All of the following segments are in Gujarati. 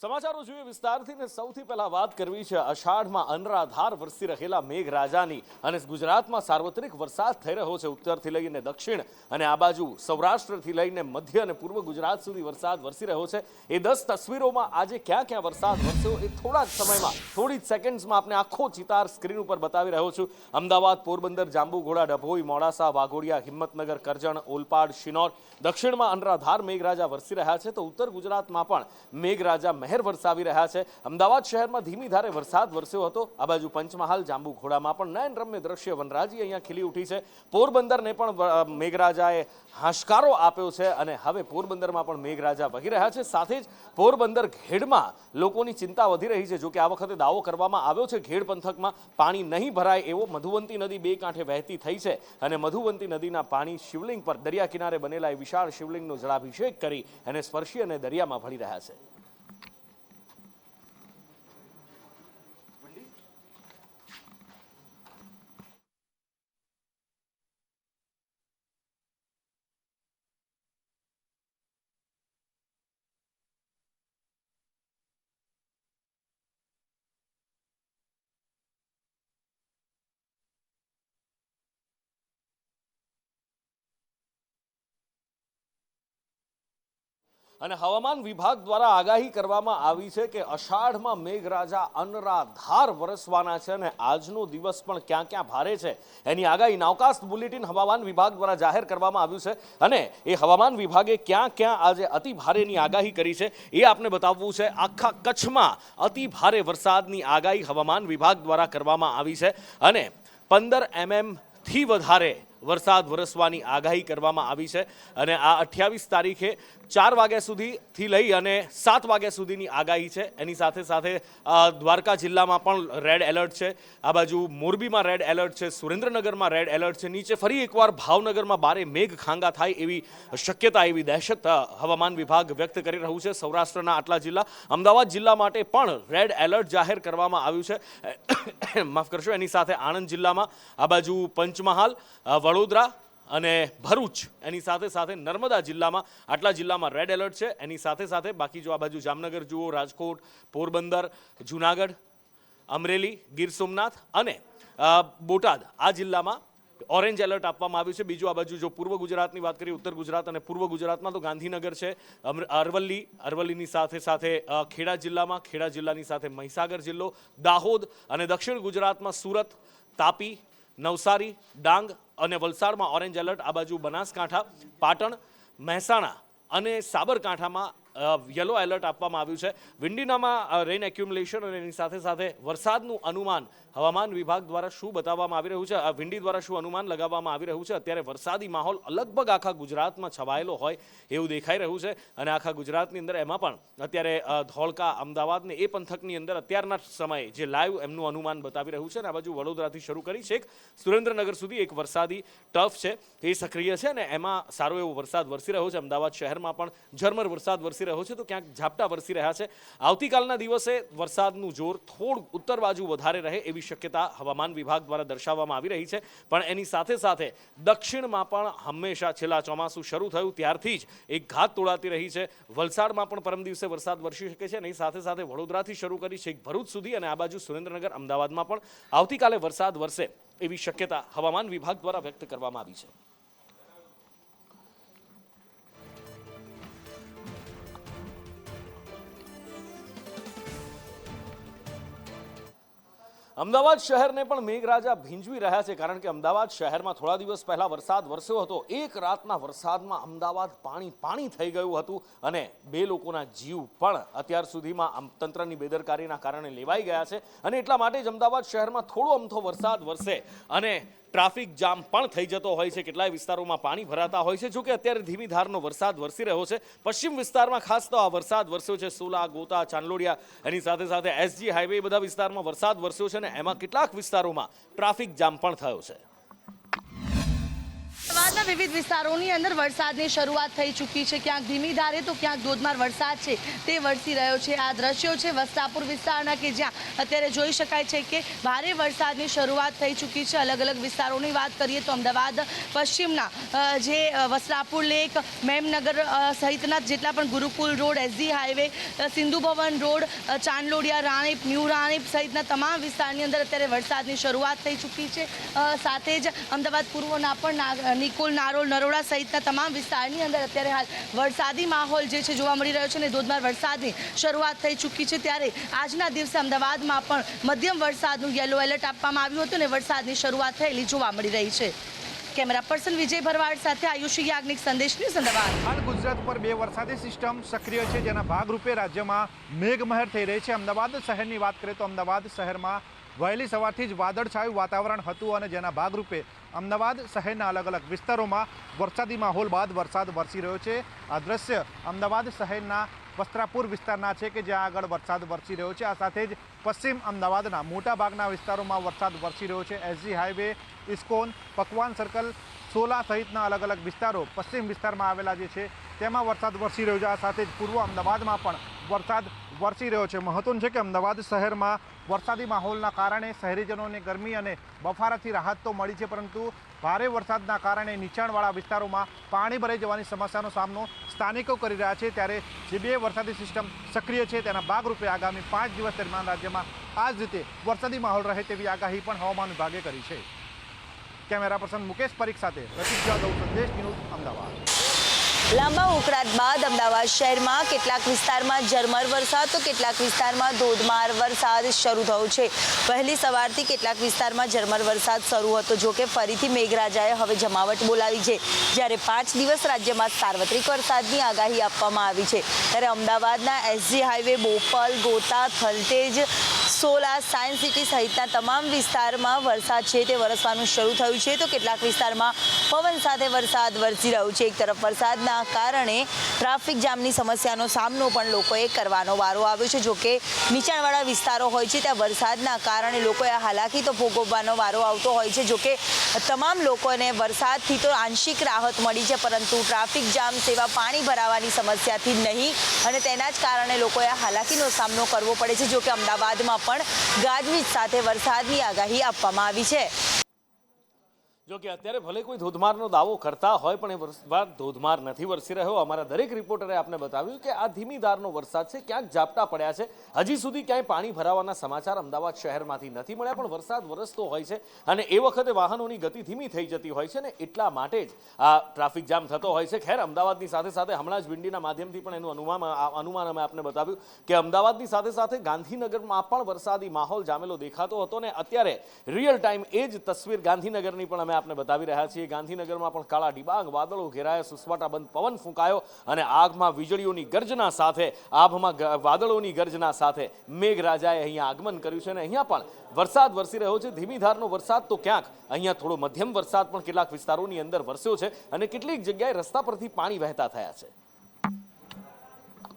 સમાચારો જોઈએ વિસ્તારથી ને સૌથી પહેલા વાત કરવી છે અષાઢમાં અનરાધાર વરસી રહેલા મેઘરાજાની અને ગુજરાતમાં સાર્વત્રિક વરસાદ થઈ રહ્યો છે ઉત્તરથી લઈને દક્ષિણ અને આ બાજુ સૌરાષ્ટ્રથી લઈને મધ્ય અને પૂર્વ ગુજરાત સુધી વરસાદ વરસી રહ્યો છે એ 10 તસવીરોમાં આજે ક્યાં ક્યાં વરસાદ વરસ્યો એ થોડા જ સમયમાં થોડી જ સેકન્ડ્સમાં આપણે આખો ચિતાર સ્ક્રીન ઉપર બતાવી રહ્યો છું। અમદાવાદ, પોરબંદર, જાંબુઘોડા, ડભોઈ, મોડાસા, વાઘોડિયા, હિંમતનગર, કરજણ, ઓલપાડ, શિનોર દક્ષિણમાં અનરાધાર મેઘરાજા વરસી રહ્યા છે તો ઉત્તર ગુજરાતમાં પણ મેઘરાજા મહેર વરસાવી રહ્યા છે। અમદાવાદ શહેરમાં ધીમી ધારે વરસાદ વરસ્યો હતો। આ બાજુ પંચમહાલ, જાંબુઘોડામાં પણ નયનરમ્ય દ્રશ્ય વનરાજી અહીંયા ખીલી ઉઠી છે। પોરબંદરને પણ મેઘરાજાએ હાશકારો આપ્યો છે અને હવે પોરબંદરમાં પણ મેઘરાજા વહી રહ્યા છે। સાથે જ પોરબંદર ઘેડમાં લોકોની ચિંતા વધી રહી છે। જો કે આ વખતે દાવો કરવામાં આવ્યો છે ઘેડ પંથકમાં પાણી નહીં ભરાય એવો। મધુવંતી નદી બે કાંઠે વહેતી થઈ છે અને મધુવંતી નદીના પાણી શિવલિંગ પર દરિયા કિનારે બનેલા એ વિશાળ શિવલિંગનો જળાભિષેક કરી અને સ્પર્શી અને દરિયામાં ભળી રહ્યા છે। અને હવામાન વિભાગ દ્વારા આગાહી કરવામાં આવી છે કે અષાઢમાં મેઘરાજા અનરાધાર વરસવાના છે અને આજનો દિવસ પણ ક્યાં ક્યાં ભારે છે એની આગાહી નાવકાસ્ટ બુલેટિન હવામાન વિભાગ દ્વારા જાહેર કરવામાં આવ્યું છે અને એ હવામાન વિભાગે ક્યાં ક્યાં આજે અતિ ભારેની આગાહી કરી છે એ આપને બતાવવું છે। આખા કચ્છમાં અતિ ભારે વરસાદની આગાહી હવામાન વિભાગ દ્વારા કરવામાં આવી છે અને 15 mm થી વધારે વરસાદ વરસવાની આગાહી કરવામાં આવી છે અને આ 28 તારીખે 4 વાગ્યા સુધીથી લઈ અને 7 વાગ્યા સુધીની આગાહી છે। એની સાથે સાથે દ્વારકા જિલ્લામાં પણ રેડ એલર્ટ છે। આ બાજુ મોરબીમાં રેડ એલર્ટ છે, સુરેન્દ્રનગરમાં રેડ એલર્ટ છે। નીચે ફરી એકવાર ભાવનગરમાં ભારે મેઘ ખાંગા થાય એવી શક્યતા, એવી દહેશત હવામાન વિભાગ વ્યક્ત કરી રહ્યું છે। સૌરાષ્ટ્રના આટલા જિલ્લા, અમદાવાદ જિલ્લા માટે પણ રેડ એલર્ટ જાહેર કરવામાં આવ્યું છે માફ કરશો। એની સાથે આણંદ જિલ્લામાં, આ બાજુ પંચમહાલ, વડોદરા અને ભરૂચ, એની સાથે સાથે નર્મદા જિલ્લામાં, આટલા જિલ્લામાં રેડ એલર્ટ છે। એની સાથે સાથે બાકી જો આ બાજુ જામનગર જુઓ, રાજકોટ, પોરબંદર, જુનાગઢ, અમરેલી, ગીર સોમનાથ અને બોટાદ, આ જિલ્લામાં ઓરેન્જ એલર્ટ આપવામાં આવ્યું છે। બીજું આ બાજુ જો પૂર્વ ગુજરાતની વાત કરીએ, ઉત્તર ગુજરાત અને પૂર્વ ગુજરાતમાં તો ગાંધીનગર છે, અરવલ્લીની સાથે સાથે ખેડા જિલ્લામાં, ખેડા જિલ્લાની સાથે મહીસાગર જિલ્લો, દાહોદ અને દક્ષિણ ગુજરાતમાં સુરત, તાપી, નવસારી, ડાંગ અને વલસાડમાં ઓરેન્જ એલર્ટ। આ બાજુ બનાસકાંઠા, પાટણ, મહેસાણા અને સાબરકાંઠામાં યલો એલર્ટ આપવામાં આવ્યું છે। વિંડીનામાં રેન એક્યુમ્યુલેશન અને એની સાથે સાથે વરસાદનું અનુમાન હવામાન વિભાગ દ્વારા શું બતાવવામાં આવી રહ્યું છે, વિંડી દ્વારા શું અનુમાન લગાવવામાં આવી રહ્યું છે। અત્યારે વરસાદી માહોલ લગભગ આખા ગુજરાતમાં છવાયેલો હોય એવું દેખાઈ રહ્યું છે અને આખા ગુજરાતની અંદર એમાં પણ અત્યારે ધોળકા, અમદાવાદ ને એ પંથકની અંદર અત્યારના સમયે જે લાઈવ એમનું અનુમાન બતાવી રહ્યું છે અને આ બાજુ વડોદરાથી શરૂ કરી છેક સુરેન્દ્રનગર સુધી એક વરસાદી ટફ છે એ સક્રિય છે અને એમાં સારો એવો વરસાદ વરસી રહ્યો છે। અમદાવાદ શહેરમાં પણ ઝરમર વરસાદ વરસી રહ્યો છે તો ક્યાંક ઝાપટા વરસી રહ્યા છે। આવતીકાલના દિવસે વરસાદનું જોર થોડું ઉત્તર બાજુ વધારે રહે એવી શક્યતા હવામાન વિભાગ દ્વારા દર્શાવવામાં આવી રહી છે। પણ એની સાથે સાથે દક્ષિણમાં પણ હંમેશા છેલ્લા ચોમાસું શરૂ થયું ત્યારથી જ એક ઘાત તોડાતી રહી છે। વલસાડમાં પણ પરમ દિવસે વરસાદ વરસી શકે છે અને એની સાથે સાથે વડોદરાથી શરૂ કરી છેક ભરૂચ સુધી અને આ બાજુ સુરેન્દ્રનગર, અમદાવાદમાં પણ આવતીકાલે વરસાદ વરસે એવી શક્યતા હવામાન વિભાગ દ્વારા વ્યક્ત કરવામાં આવી છે। અમદાવાદ શહેરને પણ મેઘરાજા ભીંજવી રહ્યા છે કારણ કે અમદાવાદ શહેરમાં થોડા દિવસ પહેલા વરસાદ વરસ્યો હતો। એક રાતના વરસાદમાં અમદાવાદ પાણી થઈ ગયું હતું અને 2 લોકોના જીવ પણ અત્યાર સુધીમાં તંત્રની બેદરકારીના કારણે લેવાઈ ગયા છે અને એટલા માટે જ અમદાવાદ શહેરમાં થોડો અમથો વરસાદ વરસે અને ટ્રાફિક જામ પણ થઈ જતો હોય છે। કેટલાય વિસ્તારોમાં પાણી ભરાતા હોય છે। જો કે અત્યારે ધીમી ધારનો વરસાદ વરસી રહ્યો છે। પશ્ચિમ વિસ્તારમાં ખાસ તો આ વરસાદ વરસ્યો છે। સોલા, ગોતા, ચાંદલોડિયા, એની સાથે સાથે એસજી હાઈવે, બધા વિસ્તારમાં વરસાદ વરસ્યો છે અને એમાં કેટલાક વિસ્તારોમાં ટ્રાફિક જામ પણ થયો છે। અમદાવાદના વિવિધ વિસ્તારોની અંદર વરસાદની શરૂઆત થઈ ચૂકી છે. ક્યાંક ધીમી ધારે તો ક્યાંક ધોધમાર વરસાદ છે તે વરસી રહ્યો છે. આ દ્રશ્યો છે વસ્ત્રાપુર વિસ્તારના કે જ્યાં અત્યારે જોઈ શકાય છે કે ભારે વરસાદની શરૂઆત થઈ ચૂકી છે. અલગ અલગ વિસ્તારોની વાત કરીએ તો અમદાવાદ પશ્ચિમના જે વસ્ત્રાપુર લેક, મેમનગર સહિતના જેટલા પણ Gurukul road, SG highway, Sindhu Bhavan road, Chandlodiya, Ranip, new Ranip સહિતના તમામ વિસ્તારની અંદર અત્યારે વરસાદની શરૂઆત થઈ ચૂકી છે. સાથે જ અમદાવાદ પૂર્વના પણ નિકોલ, નારોલ, નરોડા સહિતના તમામ વિસ્તારની અંદર અત્યારે હાલ વરસાદી માહોલ જે છે જોવા મળી રહ્યો છે અને ધોધમાર વરસાદની શરૂઆત થઈ ચૂકી છે. ત્યારે આજના દિવસે અમદાવાદમાં પણ મધ્યમ વરસાદનું યલો એલર્ટ આપવામાં આવ્યું હતું અને વરસાદની શરૂઆત થયેલી જોવા મળી રહી છે. કેમેરા પર્સન વિજય ભરવાડ સાથે આયુષી યાજ્ઞિક, સંદેશ ન્યૂઝ, અમદાવાદ. હાલ ગુજરાત પર બે વરસાદી સિસ્ટમ સક્રિય છે, જેના ભાગરૂપે રાજ્યમાં મેઘમહેર થઈ રહી છે. અમદાવાદ શહેરની વાત કરીએ તો અમદાવાદ શહેરમાં વહેલી સવારથી જ વાદળછાયું વાતાવરણ હતું અને જેના ભાગરૂપે અમદાવાદ શહેરના અલગ અલગ વિસ્તારોમાં વરસાદી માહોલ બાદ વરસાદ વરસી રહ્યો છે. આ દ્રશ્ય અમદાવાદ શહેરના વસ્ત્રાપુર વિસ્તારના છે કે જ્યાં આગળ વરસાદ વરસી રહ્યો છે. આ સાથે જ પશ્ચિમ અમદાવાદના મોટાભાગના વિસ્તારોમાં વરસાદ વરસી રહ્યો છે. એસજી હાઈવે, ઇસ્કોન, પકવાન સર્કલ, સોલા સહિતના અલગ અલગ વિસ્તારો પશ્ચિમ વિસ્તારમાં આવેલા જે છે તેમાં વરસાદ વરસી રહ્યો છે. આ સાથે જ પૂર્વ અમદાવાદમાં પણ વરસાદ વરસી રહ્યો છે. મહત્વનું છે કે અમદાવાદ શહેરમાં વરસાદી માહોલના કારણે શહેરીજનોને ગરમી અને બફારાથી રાહત તો મળી છે, પરંતુ ભારે વરસાદના કારણે નીચાણવાળા વિસ્તારોમાં પાણી ભરાઈ જવાની સમસ્યાનો સામનો સ્થાનિકો કરી રહ્યા છે. ત્યારે જે બે વરસાદી સિસ્ટમ સક્રિય છે તેના ભાગરૂપે આગામી 5 દિવસ દરમિયાન રાજ્યમાં આ જ રીતે વરસાદી માહોલ રહે તેવી આગાહી પણ હવામાન વિભાગે કરી છે. કેમેરા પર્સન મુકેશ પરીખ સાથે રસિક જાદવ, સંદેશ ન્યૂઝ, અમદાવાદ. લાંબા ઉકળાટ બાદ અમદાવાદ શહેરમાં કેટલાક વિસ્તારમાં ઝરમર વરસાદ તો કેટલાક વિસ્તારમાં ધોધમાર વરસાદ શરૂ થયો છે. વહેલી સવારથી કેટલાક વિસ્તારમાં ઝરમર વરસાદ શરૂ હતો, જો કે ફરીથી મેઘરાજાએ હવે જમાવટ બોલાવી છે. જ્યારે 5 દિવસ રાજ્યમાં સાર્વત્રિક વરસાદની આગાહી આપવામાં આવી છે. ત્યારે અમદાવાદના એસજી હાઈવે, બોપલ, ગોતા, થલતેજ, સોલા, સાયન્સ સિટી સહિતના તમામ વિસ્તારમાં વરસાદ છે તે વરસવાનું શરૂ થયું છે. તો કેટલાક વિસ્તારમાં પવન સાથે વરસાદ વરસી રહ્યો છે. એક તરફ વરસાદના કારણે ટ્રાફિક જામની સમસ્યાનો સામનો પણ લોકોએ કરવાનો વારો આવ્યો છે. જોકે નીચાણવાળા વિસ્તારો હોય છે ત્યાં વરસાદના કારણે લોકોએ હાલાકી તો ભોગવવાનો વારો આવતો હોય છે. જોકે તમામ લોકોને વરસાદથી તો આંશિક રાહત મળી છે, પરંતુ ટ્રાફિક જામ સેવા પાણી ભરાવાની સમસ્યાથી નહીં, અને તેના જ કારણે લોકોએ હાલાકીનો સામનો કરવો પડે છે. જોકે અમદાવાદમાં પણ ગાજવીજ સાથે વરસાદની આગાહી આપવામાં આવી છે. જો કે અત્યારે ભલે કોઈ ધોધમારનો દાવો કરતા હોય પણ એ વરસાદ ધોધમાર નથી વરસી રહ્યો. અમારા દરેક રિપોર્ટરે આપને બતાવ્યું કે આ ધીમી ધારનો વરસાદ છે. ક્યાંક ઝાપટા પડ્યા છે. હજી સુધી ક્યાંય પાણી ભરાવાના સમાચાર અમદાવાદ શહેરમાંથી નથી મળ્યા, પણ વરસાદ વરસતો હોય છે અને એ વખતે વાહનોની ગતિ ધીમી થઈ જતી હોય છે ને એટલા માટે જ આ ટ્રાફિક જામ થતો હોય છે. ખેર, અમદાવાદની સાથે સાથે હમણાં જ વિંડીના માધ્યમથી પણ એનું અનુમાન અમે આપને બતાવ્યું કે અમદાવાદની સાથે સાથે ગાંધીનગરમાં પણ વરસાદી માહોલ જામેલો દેખાતો હતો ને અત્યારે રિયલ ટાઈમ એ જ તસવીર ગાંધીનગરની પણ અમે આપને બતાવી રહ્યા છીએ. ગાંધીનગરમાં પણ કાળા ડિબાંગ વાદળો ઘેરાયા, સુસવાટા બંધ પવન ફૂંકાયો અને આગમાં વીજળીઓની ગર્જના સાથે, આભમાં વાદળોની ગર્જના સાથે મેઘરાજાએ અહીંયા આગમન કર્યું છે અને અહીંયા પણ વરસાદ વરસી રહ્યો છે. ધીમી ધારનો વરસાદ તો ક્યાંક અહીંયા થોડો મધ્યમ વરસાદ પણ કેટલાક વિસ્તારોની અંદર વરસ્યો છે અને કેટલીક જગ્યાએ રસ્તા પરથી પાણી વહેતા થયા છે.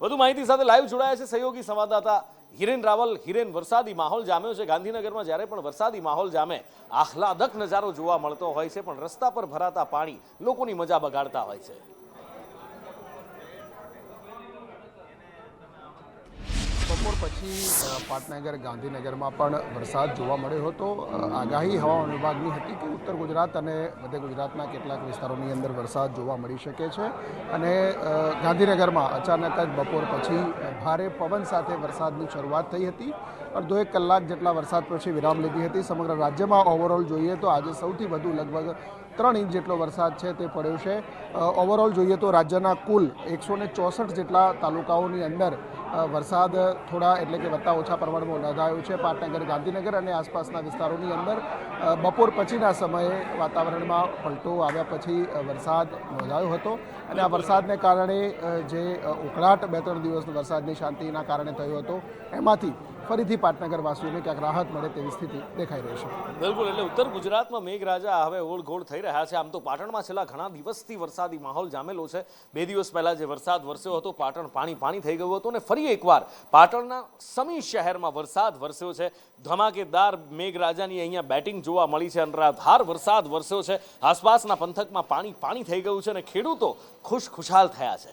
વધુ માહિતી સાથે લાઈવ જોડાયા છે સહયોગી સંવાદદાતા હિરેન રાવલ. હિરેન, વરસાદી માહોલ જામ્યો છે ગાંધીનગરમાં. જ્યારે પણ વરસાદી માહોલ જામે આહલાદક નજારો જોવા મળતો હોય છે, પણ રસ્તા પર ભરાતા પાણી લોકોની મજા બગાડતા હોય છે. બપોર પછી પાટનગર, ગાંધીનગરમાં પણ વરસાદ જોવા મળ્યો હતો. આગાહી હવામાન વિભાગની હતી કે ઉત્તર ગુજરાત અને મધ્ય ગુજરાતના કેટલાક વિસ્તારોની અંદર વરસાદ જોવા મળી શકે છે અને ગાંધીનગરમાં અચાનક જ બપોર પછી ભારે પવન સાથે વરસાદની શરૂઆત થઈ હતી. અડધો 1 કલાક જેટલા વરસાદ પછી વિરામ લીધી હતી. સમગ્ર રાજ્યમાં ઓવરઓલ જોઈએ તો આજે સૌથી વધુ લગભગ 3 ઇંચ જેટલો વરસાદ છે તે પડ્યો છે. ઓવરઓલ જોઈએ તો રાજ્યના કુલ 164 જેટલા તાલુકાઓની અંદર વરસાદ થોડા એટલે કે વત્તા ઓછા પ્રમાણમાં નોંધાયો છે. પાટનગર, ગાંધીનગર અને આસપાસના વિસ્તારોની અંદર બપોર પછીના સમયે વાતાવરણમાં પલટો આવ્યા પછી વરસાદ નોંધાયો હતો અને આ વરસાદને કારણે જે ઉકળાટ 2-3 દિવસનો વરસાદની શાંતિના કારણે થયો હતો એમાંથી ફરીથી પાટનગરવાસીઓને ક્યાંક રાહત મળે તેવી સ્થિતિ દેખાઈ રહી છે. બિલકુલ, એટલે ઉત્તર ગુજરાતમાં મેઘરાજા હવે ઓળઘોળ થઈ રહ્યા છે. આમ તો પાટણમાં છેલ્લા ઘણા દિવસથી વરસાદી માહોલ જામેલો છે. 2 દિવસ પહેલા જે વરસાદ વરસ્યો હતો પાટણ પાણી થઈ ગયું હતું અને ફરી ફરી એકવાર પાટણના સમી શહેરમાં વરસાદ વરસ્યો છે. ધમાકેદાર મેઘરાજાની અહીંયા બેટિંગ જોવા મળી છે. અનરાધાર વરસાદ વરસ્યો છે. આસપાસના પંથકમાં પાણી થઈ ગયું છે અને ખેડૂતો ખુશખુશાલ થયા છે.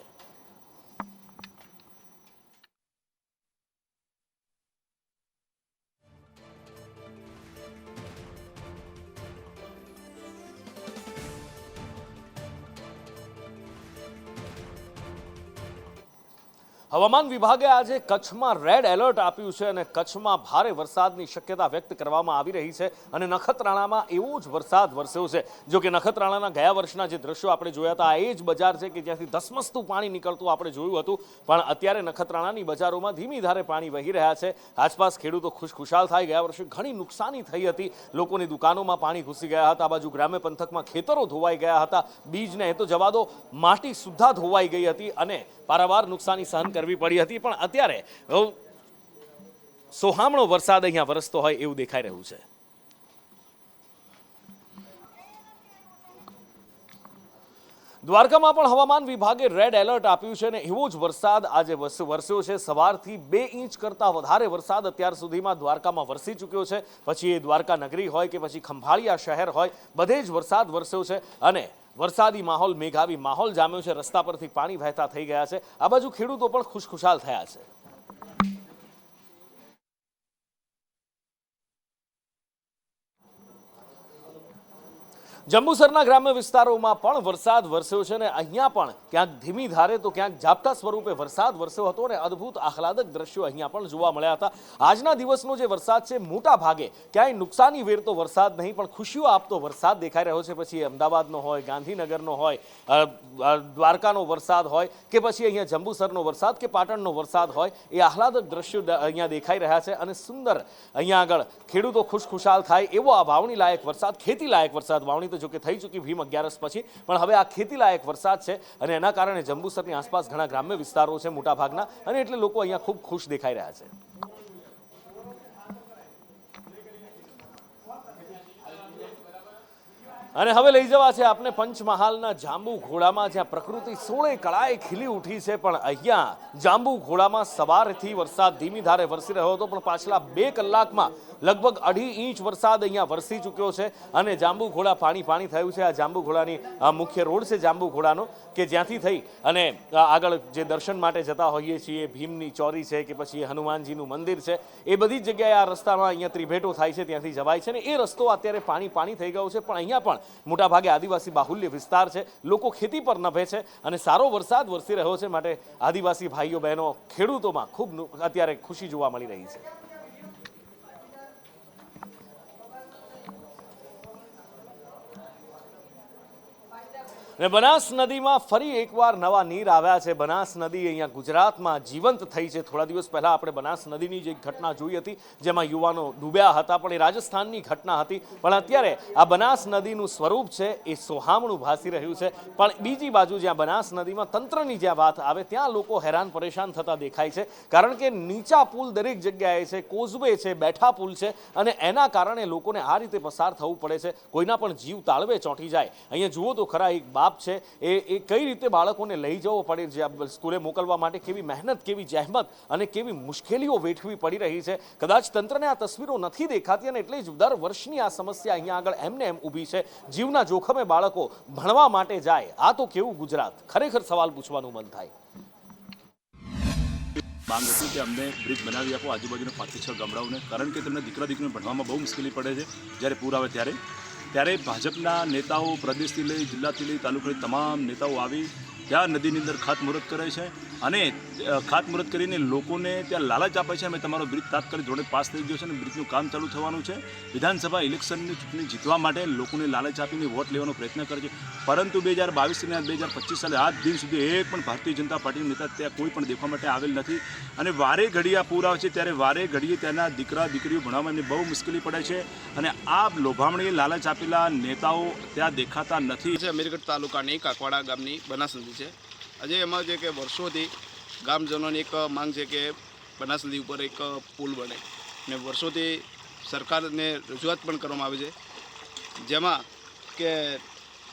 હવામાન વિભાગે આજે કચ્છમાં રેડ એલર્ટ આપ્યું છે અને કચ્છમાં ભારે વરસાદની શક્યતા વ્યક્ત કરવામાં આવી રહી છે અને નખત્રાણામાં એવો જ વરસાદ વરસ્યો છે. જો કે નખત્રાણાના ગયા વર્ષના જે દ્રશ્યો આપણે જોયા હતા, આ એ જ બજાર છે કે જ્યાંથી ધસમસતું પાણી નીકળતું આપણે જોયું હતું, પણ અત્યારે નખત્રાણાની બજારોમાં ધીમી ધારે પાણી વહી રહ્યા છે. આસપાસ ખેડૂતો ખુશખુશાલ થાય. ગયા વર્ષે ઘણી નુકસાની થઈ હતી. લોકોની દુકાનોમાં પાણી ઘૂસી ગયા હતા. આ બાજુ ગ્રામ્ય પંથકમાં ખેતરો ધોવાઈ ગયા હતા. બીજને એ તો જવા દો, માટી સુદ્ધા ધોવાઈ ગઈ હતી અને પારાવાર નુકસાની સહન કરવી પડી હતી. પણ અત્યારે સોહામણો વરસાદ અહીંયા વરસતો હોય એવું દેખાઈ રહ્યું છે. દ્વારકામાં પણ હવામાન વિભાગે રેડ એલર્ટ આપ્યું છે અને એવો જ વરસાદ આજે વરસ્યો છે. સવારથી 2 ઇંચ કરતાં વધારે વરસાદ અત્યાર સુધીમાં દ્વારકામાં વરસી ચૂક્યો છે. પછી એ દ્વારકા નગરી હોય કે પછી ખંભાળિયા શહેર હોય, બધે જ વરસાદ વરસ્યો છે અને વરસાદી માહોલ, મેઘાવી માહોલ જામ્યો છે. રસ્તા પરથી પાણી વહેતા થઈ ગયા છે. આ બાજુ ખેડૂતો પણ ખુશખુશાલ થયા છે. જંબુસરના ગ્રામ્ય વિસ્તારોમાં પણ વરસાદ વરસ્યો છે અને અહીંયા પણ ક્યાંક ધીમી ધારે તો ક્યાંક ઝાપટા સ્વરૂપે વરસાદ વરસ્યો હતો અને અદ્ભુત આહલાદક દ્રશ્યો અહીંયા પણ જોવા મળ્યા હતા. આજના દિવસનો જે વરસાદ છે, મોટા ભાગે ક્યાંય નુકસાની વેરતો વરસાદ નહીં પણ ખુશીઓ આપતો વરસાદ દેખાઈ રહ્યો છે. પછી અમદાવાદનો હોય, ગાંધીનગરનો હોય, દ્વારકાનો વરસાદ હોય કે પછી અહીંયા જંબુસરનો વરસાદ કે પાટણનો વરસાદ હોય, એ આહલાદક દ્રશ્યો અહીંયા દેખાઈ રહ્યા છે અને સુંદર અહીંયા આગળ ખેડૂતો ખુશખુશાલ થાય એવો આ વાવણી લાયક વરસાદ, ખેતી લાયક વરસાદ. વાવણી જો કે થઈ ચૂકી ભીમ 11 પછી, પણ હવે આ ખેતી લાયક વરસાદ છે અને એના કારણે જંબુસરની આસપાસ ઘણા ગ્રામ્ય વિસ્તારો છે મોટા ભાગના, અને એટલે લોકો અહીંયા ખૂબ ખુશ દેખાઈ રહ્યા છે. અને હવે લઈ જવા છે આપણે પંચમહાલના જાંબુ ઘોડામાં, જ્યાં પ્રકૃતિ 16 કળાએ ખીલી ઉઠી છે. પણ અહીંયા જાંબુ ઘોડામાં સવારથી વરસાદ ધીમી ધારે વરસી રહ્યો હતો, પણ પાછલા 2 કલાકમાં લગભગ 2.5 ઇંચ વરસાદ અહીંયા વરસી ચૂક્યો છે અને જાંબુ ઘોડા પાણી થયું છે. આ જાંબુ ઘોડાની મુખ્ય રોડ છે જાંબુ ઘોડાનો, કે જ્યાંથી થઈ અને આગળ જે દર્શન માટે જતા હોઈએ છીએ, ભીમની ચોરી છે કે પછી હનુમાનજીનું મંદિર છે, એ બધી જ જગ્યાએ આ રસ્તામાં અહીંયા ત્રિભેટો થાય છે, ત્યાંથી જવાય છે. અને એ રસ્તો અત્યારે પાણી થઈ ગયો છે. પણ અહીંયા પણ મોટાભાગે આદિવાસી બાહુલ્ય વિસ્તાર છે, લોકો ખેતી પર નભે છે અને સારો વરસાદ વરસી રહ્યો છે, માટે આદિવાસી ભાઈઓ બહેનો, ખેડૂતોમાં ખૂબ અત્યારે ખુશી જોવા મળી રહી છે. અને બનાસ નદીમાં ફરી એકવાર નવા નીર આવ્યા છે. બનાસ નદી અહીંયા ગુજરાતમાં જીવંત થઈ છે. થોડા દિવસ પહેલા આપણે બનાસ નદીની જે ઘટના જોઈ હતી, જેમાં યુવાનો ડૂબ્યા હતા, પણ એ રાજસ્થાનની ઘટના હતી. પણ અત્યારે આ બનાસ નદીનું સ્વરૂપ છે એ સોહામણું ભાસી રહ્યું છે. પણ બીજી બાજુ જ્યાં બનાસ નદીમાં તંત્રની જ્યાં વાત આવે, ત્યાં લોકો હેરાન પરેશાન થતા દેખાય છે, કારણ કે નીચા પુલ દરેક જગ્યાએ છે, કોઝવે છે, બેઠા પુલ છે, અને એના કારણે લોકોને આ રીતે પસાર થવું પડે છે. કોઈના પણ જીવ તાળવે ચોંટી જાય. અહીંયા જુઓ તો ખરા, એક બાપ છે એ કઈ રીતે બાળકોને લઈ જવો પડે છે સ્કૂલે મોકલવા માટે, કેવી મહેનત, કેવી જહેમત અને કેવી મુશ્કેલીઓ વેઠવી પડી રહી છે. કદાચ તંત્રને આ તસવીરો નથી દેખાતી અને એટલે જ દર વર્ષની આ સમસ્યા અહીંયા આગળ એમને એમ ઊભી છે. જીવના જોખમે બાળકો ભણવા માટે જાય. આ તો કેવું ગુજરાત! ખરેખર સવાલ પૂછવાનું મન થાય. માંગ હતી કે અમને બ્રિજ બનાવી આપો આજુબાજુના 5 થી 6 ગામડાઓને, કારણ કે તેમને દીકરીઓને ભણવામાં બહુ મુશ્કેલી પડે છે જ્યારે પૂર આવે ત્યારે ભાજપના નેતાઓ, પ્રદેશથી લઈ જિલ્લાથી લઈ તાલુકાની તમામ નેતાઓ આવી ત્યાં નદીની અંદર ખાતમુહૂર્ત કરે છે અને ખાતમુહૂર્ત કરીને લોકોને ત્યાં લાલચ આપે છે, અમે તમારો બ્રિજ તાત્કાલિક ધોરણે પાસ થઈ ગયો છે અને બ્રિજનું કામ ચાલુ થવાનું છે. વિધાનસભા ઇલેક્શનની ચૂંટણી જીતવા માટે લોકોને લાલચ આપીને વોટ લેવાનો પ્રયત્ન કરે છે. પરંતુ 2022 અને 2025 સાલે આજ દિન સુધી એક પણ ભારતીય જનતા પાર્ટીના નેતા ત્યાં કોઈ પણ દેખવા માટે આવેલ નથી. અને વારે ઘડીએ પૂર આવે છે ત્યારે વારે ઘડીએ ત્યાંના દીકરીઓ ભણવામાં એમને બહુ મુશ્કેલી પડે છે અને આ લોભામણી લાલચ આપેલા નેતાઓ ત્યાં દેખાતા નથી. અમીરગઢ તાલુકાની કાકવાડા ગામની બનાસ નદી છે. આજે એમાં છે કે વર્ષોથી ગામજનોની એક માંગ છે કે બનાસ નદી ઉપર એક પુલ બને, ને વર્ષોથી સરકારને રજૂઆત પણ કરવામાં આવી છે, જેમાં કે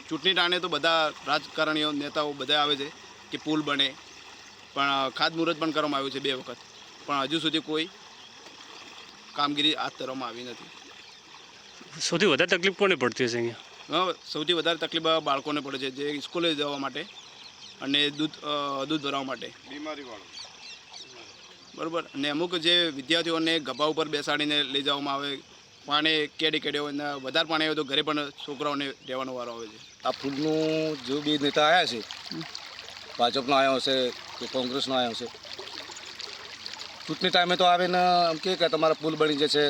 ચૂંટણી ટાણે તો બધા રાજકારણીઓ, નેતાઓ બધા આવે છે કે પુલ બને, પણ ખાતમુહૂર્ત પણ કરવામાં આવ્યું છે 2 વખત, પણ હજુ સુધી કોઈ કામગીરી હાથ ધરવામાં આવી નથી. સૌથી વધારે તકલીફ કોને પડતી હશે અહીંયા? સૌથી વધારે તકલીફ બાળકોને પડે છે, જે સ્કૂલે જવા માટે અને દૂધ ભરવા માટે, બીમારીવાળો, બરાબર. અને અમુક જે વિદ્યાર્થીઓને ગભા ઉપર બેસાડીને લઈ જવામાં આવે, પાણી કેડી હોય, વધારે પાણી આવે તો ઘરે પણ છોકરાઓને રહેવાનો વારો આવે છે. આ પુલનું જો બી નેતા આવ્યા છે, ભાજપનો આવ્યો હશે કે કોંગ્રેસનો આવ્યો હશે, ચૂંટણી ટાઈમે તો આવે ને એમ કે તમારા પુલ બની જશે,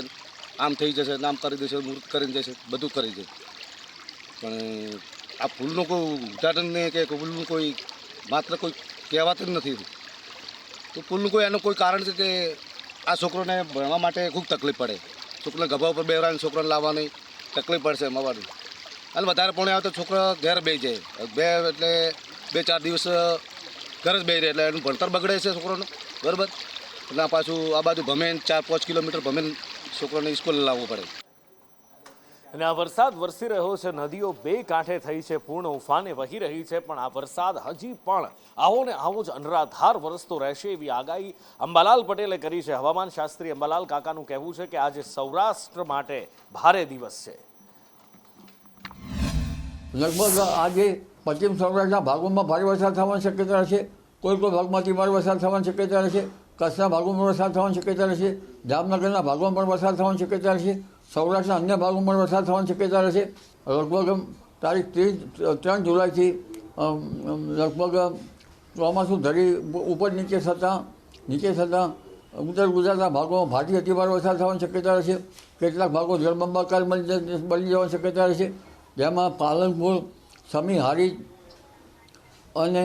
આમ થઈ જશે, આમ કરી દેશે, મુહૂર્ત કરીને જશે, બધું કરી દે. પણ આ પુલનું કોઈ ઉદ્ઘાટન નહીં કે પુલનું કોઈ માત્ર કોઈ કહેવાતું જ નથી. તો પુલનું કોઈ એનું કોઈ કારણ છે કે આ છોકરોને ભણવા માટે ખૂબ તકલીફ પડે, છોકરાને ગભા ઉપર બેવરાને છોકરાને લાવવાની તકલીફ પડશે મવાડી, અને વધારે પોણે આવે તો છોકરા ઘેર બેસી જાય, એટલે 2-4 દિવસ ઘર જ બેસી રહે, એટલે એનું ભણતર બગડે છે છોકરાનું, બરાબર. એટલે પાછું આ બાજુ ભમેન 4-5 કિલોમીટર ભમેન છોકરાને સ્કૂલ લાવવું પડે. અને આ વરસાદ વરસી રહ્યો છે, નદીઓ 2 કાંઠે થઈ છે, પૂર્ણ ઉફાને વહી રહી છે, પણ આ વરસાદ હજી પણ આવો ને આવો જ અનરાધાર વરસતો રહેશે એવી આગાહી અંબાલાલ પટેલે કરી છે. હવામાન શાસ્ત્રી અંબાલાલ કાકાનું કહેવું છે કે આજે સૌરાષ્ટ્ર માટે ભારે દિવસ છે. લગભગ આજે પશ્ચિમ સૌરાષ્ટ્રના ભાગોમાં ભારે વરસાદ થવાની શક્યતા રહેશે, કોઈ ભાગમાંથી ભારે વરસાદ થવાની શક્યતા રહેશે, કચ્છના ભાગોમાં વરસાદ થવાની શક્યતા રહેશે, જામનગરના ભાગોમાં પણ વરસાદ થવાની શક્યતા રહેશે, સૌરાષ્ટ્રના અન્ય ભાગોમાં વરસાદ થવાની શક્યતા રહેશે. લગભગ તારીખ 3 જુલાઈથી લગભગ ચોમાસું ધરી ઉપર નીચે થતાં ઉત્તર ગુજરાતના ભાગોમાં ભારેથી અતિભારે વરસાદ થવાની શક્યતા રહેશે. કેટલાક ભાગો જળબંબાકાર બની જવાની શક્યતા રહેશે, જેમાં પાલનપુર, સમી, હારીજ અને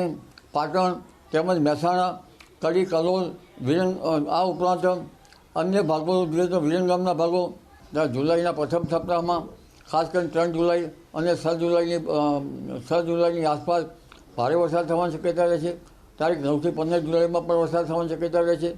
પાટણ તેમજ મહેસાણા, કડી, કલોલ, આ ઉપરાંત અન્ય ભાગો જોઈએ તો વિરંગામના ભાગો જુલાઈના પ્રથમ સપ્તાહમાં ખાસ કરીને 3 જુલાઈ અને 6 જુલાઈની આસપાસ ભારે વરસાદ થવાની શક્યતા રહેશે. તારીખ 9 થી 15 જુલાઈમાં પણ વરસાદ થવાની શક્યતા રહેશે.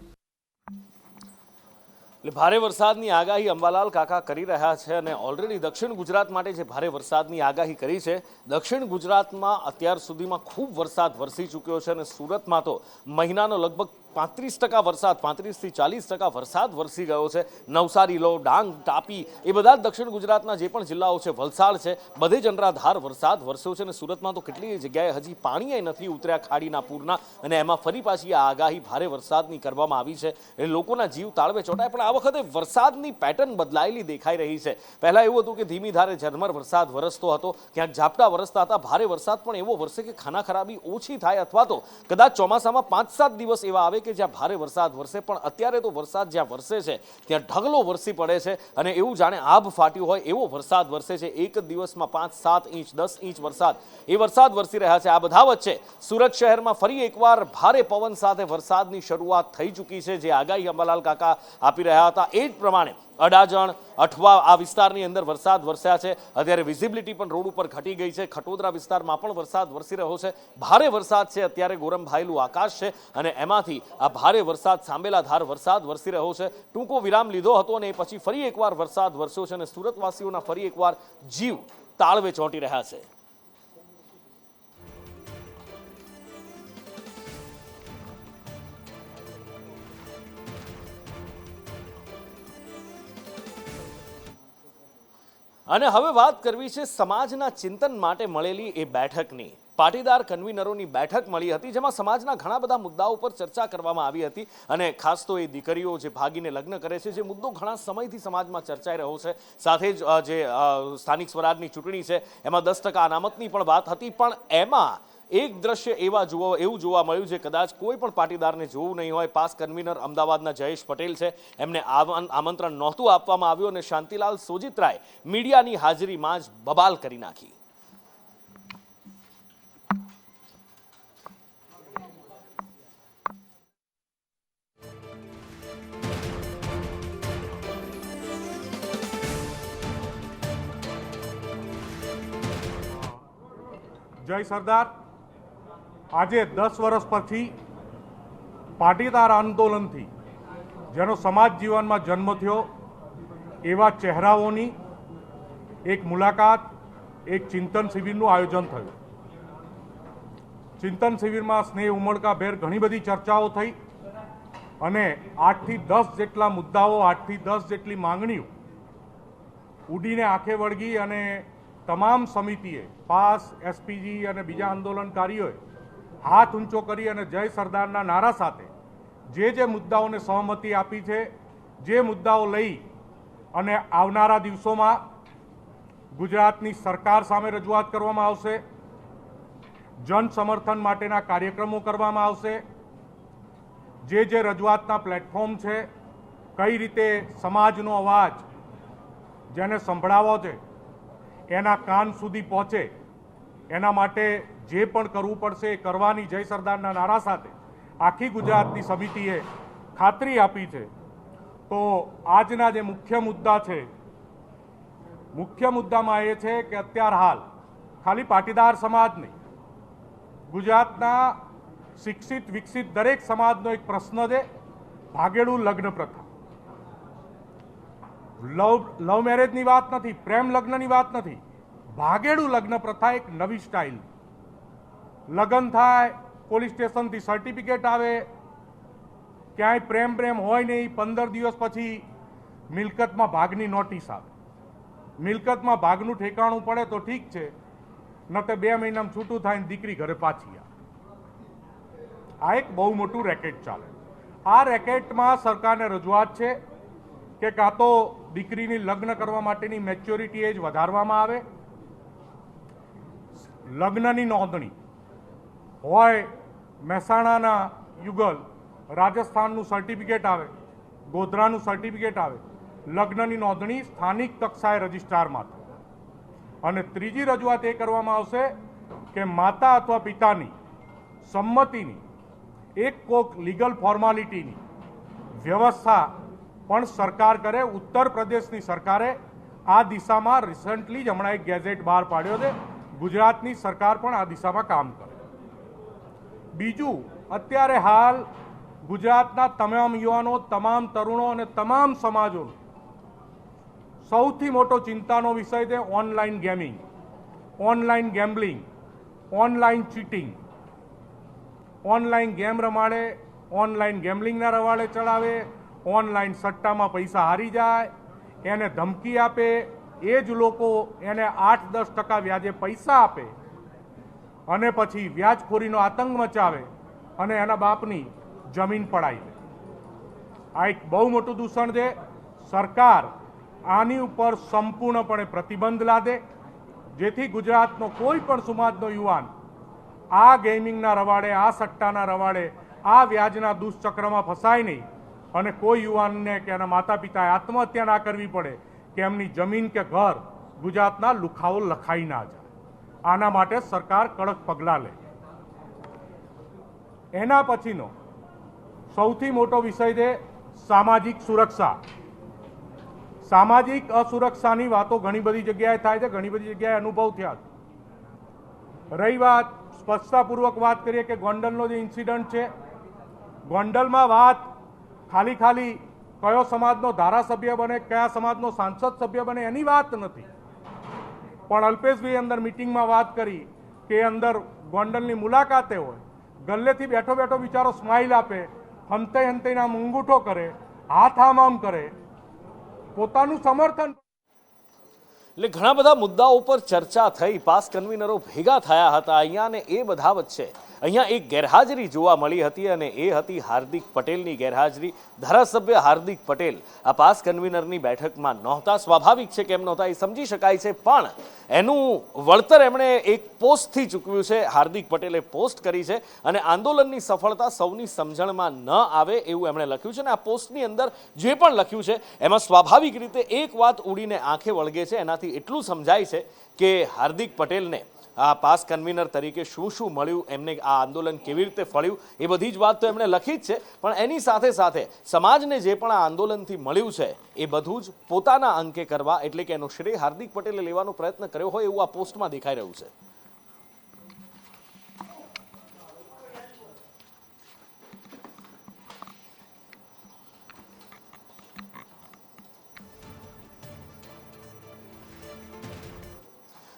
એટલે ભારે વરસાદની આગાહી અંબાલાલ કાકા કરી રહ્યા છે, અને ઓલરેડી દક્ષિણ ગુજરાત માટે જે ભારે વરસાદની આગાહી કરી છે, દક્ષિણ ગુજરાતમાં અત્યાર સુધીમાં ખૂબ વરસાદ વરસી ચૂક્યો છે, અને સુરતમાં તો મહિનાનો લગભગ 35% વરસાદ, 35 થી 40% વરસાદ વરસી ગયો છે. નવસારી લો, ડાંગ, તાપી એ બધા જ દક્ષિણ ગુજરાતના જે પણ જિલ્લાઓ છે, વલસાડ છે, બધે જ અનરાધાર વરસાદ વરસ્યો છે. અને સુરતમાં તો કેટલી જગ્યાએ હજી પાણી નથી ઉતર્યા ખાડીના પૂરના, અને એમાં ફરી પાછી આ આગાહી ભારે વરસાદની કરવામાં આવી છે. એ લોકોના જીવ તાળવે ચોંટાય. પણ આ વખતે વરસાદની પેટર્ન બદલાયેલી દેખાઈ રહી છે. પહેલાં એવું હતું કે ધીમી ધારે ઝરમર વરસાદ વરસતો હતો, ક્યાંક ઝાપટા વરસતા હતા. ભારે વરસાદ પણ એવો વરસે કે ખાના ખરાબી ઓછી થાય, અથવા તો કદાચ ચોમાસામાં 5-7 દિવસ એવા આવે કે જ્યાં ભારે વરસાદ વરસે. પણ અત્યારે તો વરસાદ જ્યાં વરસે છે ત્યાં ઢગલો વરસી પડે છે, અને એવું જાણે આભ ફાટ્યું હોય એવો વરસાદ વરસે છે. એક જ દિવસમાં 5-7 ઇંચ 10 ઇંચ વરસાદ વરસી રહ્યા છે. આ બધા વચ્ચે સુરત શહેરમાં ફરી એકવાર ભારે પવન સાથે વરસાદની શરૂઆત થઈ ચૂકી છે. જે આગાહી અંબાલાલ કાકા આપી રહ્યા હતા એ જ પ્રમાણે અડાજણ, અઠવા આ વિસ્તારની અંદર વરસાદ વરસ્યા છે. અત્યારે વિઝિબિલિટી પણ રોડ ઉપર ઘટી ગઈ છે. ખટોદરા વિસ્તારમાં પણ વરસાદ વરસી રહ્યો છે. ભારે વરસાદ છે. અત્યારે ગોરંભાયેલું આકાશ છે, અને એમાંથી આ ભારે વરસાદ સાંબેલાધાર વરસાદ વરસી રહ્યો છે. ટૂંકો વિરામ લીધો હતો અને પછી ફરી એકવાર વરસાદ વરસ્યો છે, અને સુરતવાસીઓના ફરી એકવાર જીવ તાળવે ચોંટી રહ્યા છે. અને હવે વાત કરવી છે સમાજના ચિંતન માટે મળેલી એ બેઠકની. પાટીદાર કન્વીનરોની બેઠક મળી હતી, જેમાં સમાજના ઘણા બધા મુદ્દાઓ પર ચર્ચા કરવામાં આવી હતી. અને ખાસ તો એ દીકરીઓ જે ભાગીને લગ્ન કરે છે, જે મુદ્દો ઘણા સમયથી સમાજમાં ચર્ચાઈ રહ્યો છે. સાથે જ જે સ્થાનિક સ્વરાજની ચૂંટણી છે એમાં 10% અનામતની પણ વાત હતી. પણ એમાં એક દ્રશ્ય એવું જોવા મળ્યું જે કદાચ કોઈ પણ પાટીદારને જોવું નહીં હોય. પાસ કન્વીનર અમદાવાદના જયેશ પટેલ છે, એમને આમંત્રણ નહોતું આપવામાં આવ્યું, અને શાંતિલાલ સોજિત્રાએ મીડિયાની હાજરીમાં જ બબાલ કરી નાખી. જય સરદાર. આજે 10 વર્ષ પછી પાટીદાર આંદોલનથી જેનો સમાજ જીવનમાં જન્મ થયો, એવા ચહેરાઓની એક મુલાકાત, એક ચિંતન શિબિરનું આયોજન થયું. ચિંતન શિબિરમાં સ્નેહ ઉમળકાભેર ઘણી બધી ચર્ચાઓ થઈ અને 8 થી 10 જેટલા મુદ્દાઓ, 8 થી 10 જેટલી માંગણીઓ ઉડીને આંખે વળગી અને તમામ સમિતિએ, પાસ, એસપીજી અને બીજા આંદોલનકારીઓએ હાથ ઊંચો કરી અને જય સરદારના નારા સાથે જે મુદ્દાઓને સહમતિ આપી છે, જે મુદ્દાઓ લઈ અને આવનારા દિવસોમાં ગુજરાતની સરકાર સામે રજૂઆત કરવામાં આવશે, જન સમર્થન માટેના કાર્યક્રમો કરવામાં આવશે, જે રજૂઆતના પ્લેટફોર્મ છે, કઈ રીતે સમાજનો અવાજ જેને સંભળાવો છે એના કાન સુધી પહોંચે, એના માટે જે પણ કરવું પડશે એ કરવાની જય સરદારના નારા સાથે આખી ગુજરાતની સમિતિએ ખાતરી આપી છે. તો આજના જે મુખ્ય મુદ્દા છે, મુખ્ય મુદ્દામાં એ છે કે અત્યાર હાલ ખાલી પાટીદાર સમાજ નહીં, ગુજરાતના શિક્ષિત વિકસિત દરેક સમાજનો એક પ્રશ્ન છે, ભાગેડું લગ્ન પ્રથા. લવ મેરેજની વાત નથી, પ્રેમ લગ્નની વાત નથી, ભાગેડું લગ્ન પ્રથા એક નવી સ્ટાઇલ. લગ્ન થાય, પોલીસ સ્ટેશનથી સર્ટિફિકેટ આવે, ક્યાંય પ્રેમ હોય નહીં, 15 દિવસ પછી મિલકતમાં ભાગની નોટિસ આવે. મિલકતમાં ભાગનું ઠેકાણું પડે તો ઠીક છે, ન તો 2 મહિનામાં છૂટું થાય ને દીકરી ઘરે પાછી આવે. આ એક બહુ મોટું રેકેટ ચાલે. આ રેકેટમાં સરકારને રજૂઆત છે કે કાં તો દીકરીની લગ્ન કરવા માટેની મેચ્યોરિટી એજ વધારવામાં આવે, લગ્નની નોંધણી હોય મહેસાણાના યુગલ, રાજસ્થાનનું સર્ટિફિકેટ આવે, ગોધરાનું સર્ટિફિકેટ આવે, લગ્નની નોંધણી સ્થાનિક કક્ષાએ રજિસ્ટ્રારમાં થાય. અને ત્રીજી રજૂઆત એ કરવામાં આવશે કે માતા અથવા પિતાની સંમતિની એક કોક લીગલ ફોર્માલિટીની વ્યવસ્થા પણ સરકાર કરે. ઉત્તર પ્રદેશની સરકારે આ દિશામાં રિસન્ટલી જ હમણાં એક ગેઝેટ બહાર પાડ્યો છે. ગુજરાતની સરકાર પણ આ દિશામાં કામ કરે. બીજું, અત્યારે હાલ ગુજરાતના તમામ યુવાનો, તમામ તરુણો અને તમામ સમાજોનો સૌથી મોટો ચિંતાનો વિષય છે online gaming, online gambling, online cheating. Online game રમાડે, ઓનલાઈન ગેમ્બલિંગના રવાડે ચડાવે, ઓનલાઈન સટ્ટામાં પૈસા હારી જાય, એને ધમકી આપે, એ જ લોકો એને 8-10% વ્યાજે પૈસા આપે અને પછી વ્યાજખોરીનો આતંક મચાવે અને એના બાપની જમીન પડાવી દે. આ એક બહુ મોટું દૂષણ છે. સરકાર આની ઉપર સંપૂર્ણપણે પ્રતિબંધ લાદે, જેથી ગુજરાતનો કોઈ પણ સમાજનો યુવાન આ ગેમિંગના રવાડે, આ સટ્ટાના રવાડે, આ વ્યાજના દુષ્ચક્રમાં ફસાય નહીં અને કોઈ યુવાનને કે એના માતા પિતાએ આત્મહત્યા ના કરવી પડે કે એમની જમીન કે ઘર ગુજરાતના લુખાઓ લખાઈ ના જાય. આના માટે સરકાર કડક પગલાં લે. એના પછીનો સૌથી મોટો વિષય છે સામાજિક સુરક્ષા. સામાજિક અસુરક્ષાની વાતો ઘણી બધી જગ્યાએ થાય છે, ઘણી બધી જગ્યાએ અનુભવ થયા છે. રહી વાત, સ્પષ્ટતાપૂર્વક વાત કરીએ કે ગોંડલનો જે ઇન્સિડન્ટ છે, ગોંડલમાં વાત ખાલી કયો સમાજનો ધારાસભ્ય બને, કયા સમાજનો સાંસદ સભ્ય બને એની વાત નથી, પણ અલ્પેશભાઈ અંદર મિટિંગમાં વાત કરી કે અંદર ગોંડલની મુલાકાતે હોય, ગલ્લેથી બેઠો બેઠો બિચારો સ્માઇલ આપે, હંતે નામ અંગૂઠો કરે, હાથ આમ કરે, પોતાનું સમર્થન. એટલે ઘણા બધા મુદ્દાઓ પર ચર્ચા થઈ, પાસ કન્વીનરો ભેગા થયા હતા અહીંયા, અને એ બધા વચ્ચે અહીંયા એક ગેરહાજરી જોવા મળી હતી અને એ હતી હાર્દિક પટેલની ગેરહાજરી. ધારાસભ્ય હાર્દિક પટેલ આ પાસ કન્વીનરની બેઠકમાં નહોતા. સ્વાભાવિક છે કેમ નહોતા એ સમજી શકાય છે, પણ એનું વળતર એમણે એક પોસ્ટથી ચૂકવ્યું છે. હાર્દિક પટેલે પોસ્ટ કરી છે અને આંદોલનની સફળતા સૌની સમજણમાં ન આવે એવું એમણે લખ્યું છે. અને આ પોસ્ટની અંદર જે પણ લખ્યું છે એમાં સ્વાભાવિક રીતે એક વાત ઉડીને આંખે વળગે છે. એનાથી એટલું સમજાય છે કે હાર્દિક પટેલને આ પાસ કન્વીનર તરીકે શું શું મળ્યું, એમને આ આંદોલન કેવી રીતે ફળ્યું, એ બધી જ વાત તો એમણે લખી જ છે. પણ એની સાથે સાથે સમાજને જે પણ આ આંદોલનથી મળ્યું છે એ બધું જ પોતાના અંકે કરવા, એટલે કે એનો શ્રેય હાર્દિક પટેલે લેવાનો પ્રયત્ન કર્યો હોય એવું આ પોસ્ટમાં દેખાઈ રહ્યું છે.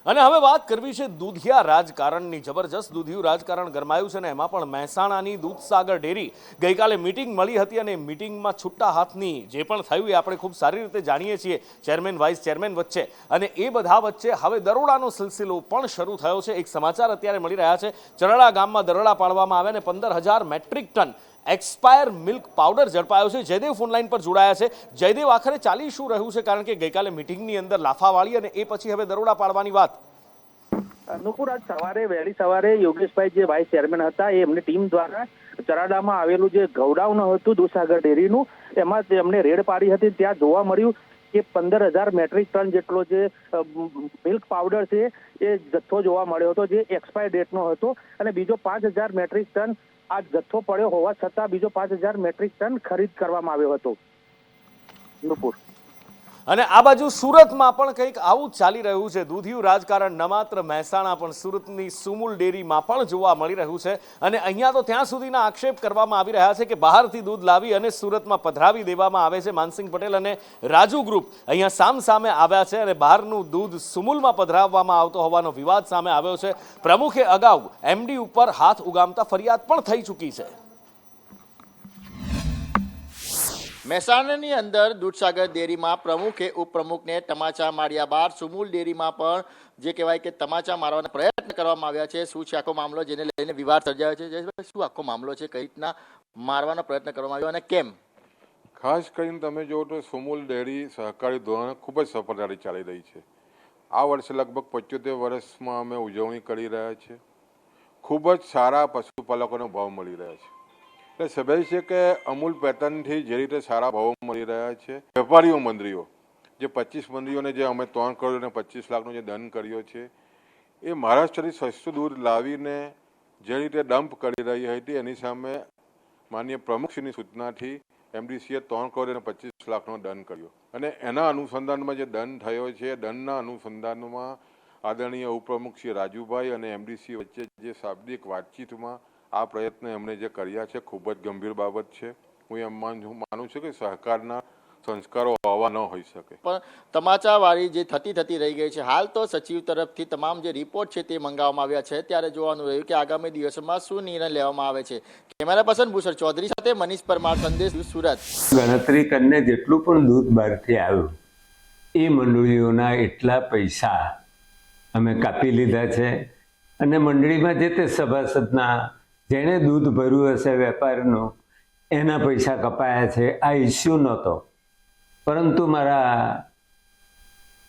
અને હવે વાત કરવી છે દૂધિયા રાજકારણની. જબરજસ્ત દૂધિયું રાજકારણ ગરમાયું છે ને એમાં પણ મહેસાણાની દૂધસાગર ડેરી ગઈકાલે મિટિંગ મળી હતી અને મિટિંગમાં છૂટા હાથની જે પણ થયું એ આપણે ખૂબ સારી રીતે જાણીએ છીએ, ચેરમેન વાઇસ ચેરમેન વચ્ચે, અને એ બધા વચ્ચે હવે દરોડાનો સિલસિલો પણ શરૂ થયો છે. એક સમાચાર અત્યારે મળી રહ્યા છે, ચરડા ગામમાં દરોડા પાડવામાં આવ્યા અને 15,000 metric ton expire milk powder ઝડપાયો છે. જયદેવ ફોનલાઈન પર જોડાયા છે. જયદેવ, આખરે ચાલી શું રહ્યું છે? કારણ કે ગઈકાલે મિટિંગની અંદર લાફાવાળી અને એ પછી હવે દરોડા પાડવાની વાત. નુપુર, આજ સવારે વહેલી સવારે યોગેશભાઈ જે વાઇસ ચેરમેન હતા એ એમની ટીમ દ્વારા ચરાડામાં આવેલું જે ગૌડાઉન હતું દૂધસાગર ડેરીનું, એમાં એમને રેડ પાડી હતી. ત્યાં જોવા મળ્યું કે 15,000 મેટ્રિક ટન જેટલો જે મિલ્ક પાવડર છે એ જથ્થો જોવા મળ્યો હતો, જે એક્સપાયર ડેટનો હતો, અને બીજો 5,000 મેટ્રિક ટન આ જથ્થો પડ્યો હોવા છતાં બીજો 5,000 મેટ્રિક ટન ખરીદ કરવામાં આવ્યો હતો. નુપુર, અને આ બાજુ સુરતમાં પણ કંઈક આવું જ ચાલી રહ્યું છે. દૂધિયું રાજકારણ ન માત્ર મહેસાણા પણ સુરતની સુમુલ ડેરીમાં પણ જોવા મળી રહ્યું છે. અને અહીંયા તો ત્યાં સુધીના આક્ષેપ કરવામાં આવી રહ્યા છે કે બહારથી દૂધ લાવી અને સુરતમાં પધરાવી દેવામાં આવે છે. માનસિંગ પટેલ અને રાજુ ગ્રુપ અહીંયા સામે આવ્યા છે અને બહારનું દૂધ સુમુલમાં પધરાવવામાં આવતો હોવાનો વિવાદ સામે આવ્યો છે. પ્રમુખે અગાઉ એમડી ઉપર હાથ ઉગામતા ફરિયાદ પણ થઈ ચૂકી છે. મહેસાણાની અંદર દૂધસાગર ડેરીમાં પ્રમુખે ઉપપ્રમુખને તમાચા માર્યા બાદ સુમુલ ડેરીમાં પણ જે કહેવાય કે તમાચા મારવાના પ્રયત્ન કરવામાં આવ્યા છે. શું છે આખો મામલો જેને લઈને વિવાદ સર્જાયો છે? શું આખો મામલો છે? કઈ રીતના મારવાનો પ્રયત્ન કરવામાં આવ્યો અને કેમ? ખાસ કરીને તમે જુઓ તો સુમુલ ડેરી સહકારી ધોરણે ખૂબ જ સફળતાથી ચાલી રહી છે. આ વર્ષે લગભગ 75 વર્ષમાં અમે ઉજવણી કરી રહ્યા છીએ. ખૂબ જ સારા પશુપાલકોને ભાવ મળી રહ્યા છે. એટલે સ્વાભાવિક છે કે અમૂલ પેટર્નથી જે રીતે સારા ભાવો મળી રહ્યા છે, વેપારીઓ મંડળીઓ જે 25 મંડળીઓને જે અમે 3 કરોડ અને 25 લાખનો જે દંડ કર્યો છે, એ મહારાષ્ટ્રથી સસ્તું દૂધ લાવીને જે રીતે ડમ્પ કરી રહી હતી એની સામે માનનીય પ્રમુખશ્રીની સૂચનાથી એમડીસીએ 3 કરોડ અને 25 લાખનો દંડ કર્યો. અને એના અનુસંધાનમાં જે દંડ થયો છે, દંડના અનુસંધાનમાં આદરણીય ઉપપ્રમુખ શ્રી રાજુભાઈ અને એમડીસી વચ્ચે જે શાબ્દિક વાતચીતમાં આ પ્રયત્ન એમણે જે કર્યા છે ખૂબ જ ગંભીર બાબત છે. હું એમ માનું છું કે સહકારના સંસ્કારો આવા ન હોઈ શકે. પણ તમાચાવાળી જે થતી રહી ગઈ છે. હાલ તો સચિવ તરફથી તમામ જે રિપોર્ટ છે તે મંગાવવામાં આવ્યા છે. ત્યારે જોવાનું રહ્યું કે આગામી દિવસોમાં શું નિર્ણય લેવામાં આવે છે. કેમેરા પર્સન ભૂષણ ચૌધરી સાથે મનીષ પરમાર, સંદેશ સુરત. ગણતરી કરીને જેટલું પણ દૂધ બહારથી આવ્યું એ મંડળીઓના એટલા પૈસા અમે કાપી લીધા છે અને મંડળીમાં જે તે સભાસદના જેણે દૂધ ભર્યું હશે વેપારનું એના પૈસા કપાયા છે. આ ઇસ્યુ નહોતો, પરંતુ મારા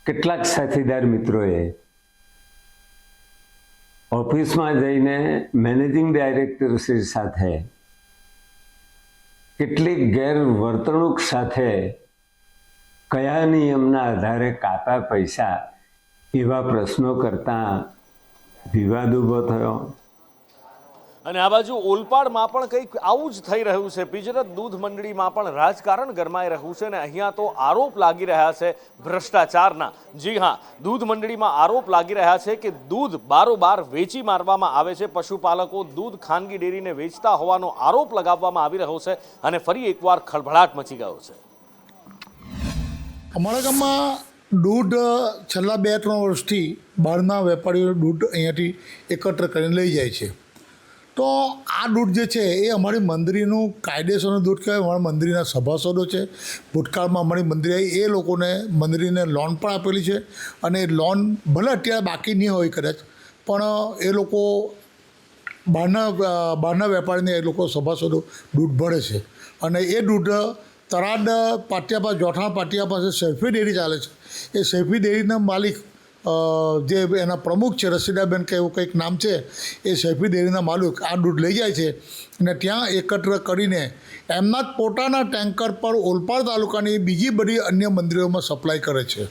કેટલાક સાથીદાર મિત્રોએ ઓફિસમાં જઈને મેનેજિંગ ડાયરેક્ટરશ્રી સાથે કેટલીક ગેરવર્તણૂક સાથે કયા નિયમના આધારે કાપ્યા પૈસા એવા પ્રશ્નો કરતાં વિવાદ ઊભો થયો. અને આ બાજુ ઓલપાડમાં પણ કંઈક આવું જ થઈ રહ્યું છે. પિંજરત દૂધ મંડળીમાં પણ રાજકારણ ગરમાઈ રહ્યું છે અને અહીંયા તો આરોપ લાગી રહ્યા છે ભ્રષ્ટાચારના. જી હા, દૂધ મંડળીમાં આરોપ લાગી રહ્યા છે કે દૂધ બારોબાર વેચી મારવામાં આવે છે. પશુપાલકો દૂધ ખાનગી ડેરીને વેચતા હોવાનો આરોપ લગાવવામાં આવી રહ્યો છે અને ફરી એકવાર ખળભળાટ મચી ગયો છે. અમારા ગામમાં દૂધ છેલ્લા 2-3 વર્ષથી બહારના વેપારીઓ દૂધ અહીંયાથી એકત્ર કરીને લઈ જાય છે. તો આ દૂધ જે છે એ અમારી મંડળીનું કાયદેસરનું દૂધ કહેવાય. અમારા મંડળીના સભાસદો છે. ભૂતકાળમાં અમારી મંડળી એ લોકોને મંડળીને લોન પણ આપેલી છે અને એ લોન ભલે અત્યારે બાકી નહીં હોય કદાચ, પણ એ લોકો બહારના વેપારીને એ લોકો સભાસદો દૂધ ભરે છે અને એ દૂધ તરાદ પાટિયા પાસે, જોઠાણ પાટિયા પાસે સૈફી ડેરી ચાલે છે. એ સૈફી ડેરીના માલિક જે એના પ્રમુખ છે, રસીદાબેન કે એવું કંઈક નામ છે, એ સૈફી ડેરીના માલિક આ દૂધ લઈ જાય છે અને ત્યાં એકત્ર કરીને એમના જ પોતાના ટેન્કર પર ઓલપાડ તાલુકાની બીજી બધી અન્ય મંડળીઓમાં સપ્લાય કરે છે.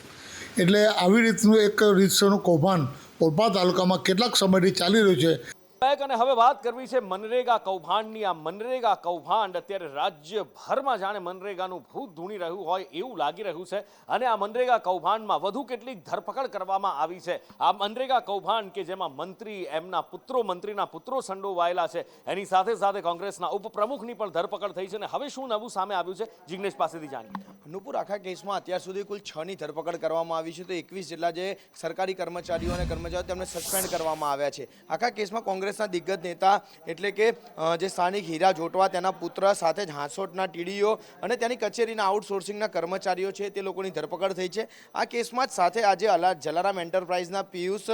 એટલે આવી રીતનું એક રીતસરનું કૌભાંડ ઓલપાડ તાલુકામાં કેટલાક સમયથી ચાલી રહ્યું છે. અને હવે વાત કરવી છે મનરેગા કૌભાંડની. આ મનરેગા કૌભાંડ અત્યારે રાજ્યભરમાં જાણે મનરેગાનું ભૂત ધૂણી રહ્યું હોય એવું લાગી રહ્યું છે. અને આ મનરેગા કૌભાંડમાં વધુ કેટલીક ધરપકડ કરવામાં આવી છે. આ મનરેગા કૌભાંડ કે જેમાં મંત્રી, એમના પુત્રો, મંત્રીના પુત્રો સંડોવાયેલા છે, એની સાથે સાથે કોંગ્રેસના ઉપપ્રમુખની પણ ધરપકડ થઈ છે. અને હવે શું નવું સામે આવ્યું છે, જિગ્નેશ પાસેથી જાણીએ. નુપુર, આખા કેસમાં અત્યાર સુધી કુલ 6 ની ધરપકડ કરવામાં આવી છે, તો 21 જેટલા જે સરકારી કર્મચારીઓ અને કર્મચારીઓ તેમને સસ્પેન્ડ કરવામાં આવ્યા છે. આખા કેસમાં કોંગ્રેસના દિગ્ગજ નેતા એટલે કે જે સ્થાનિક હીરા જોટવા, તેના પુત્ર સાથે જ હાંસોટના ટીડીઓ અને તેની કચેરીના આઉટસોર્સિંગના કર્મચારીઓ છે તે લોકોની ધરપકડ થઈ છે. આ કેસમાં જ સાથે આજે જલારામ એન્ટરપ્રાઇઝના પિયુષ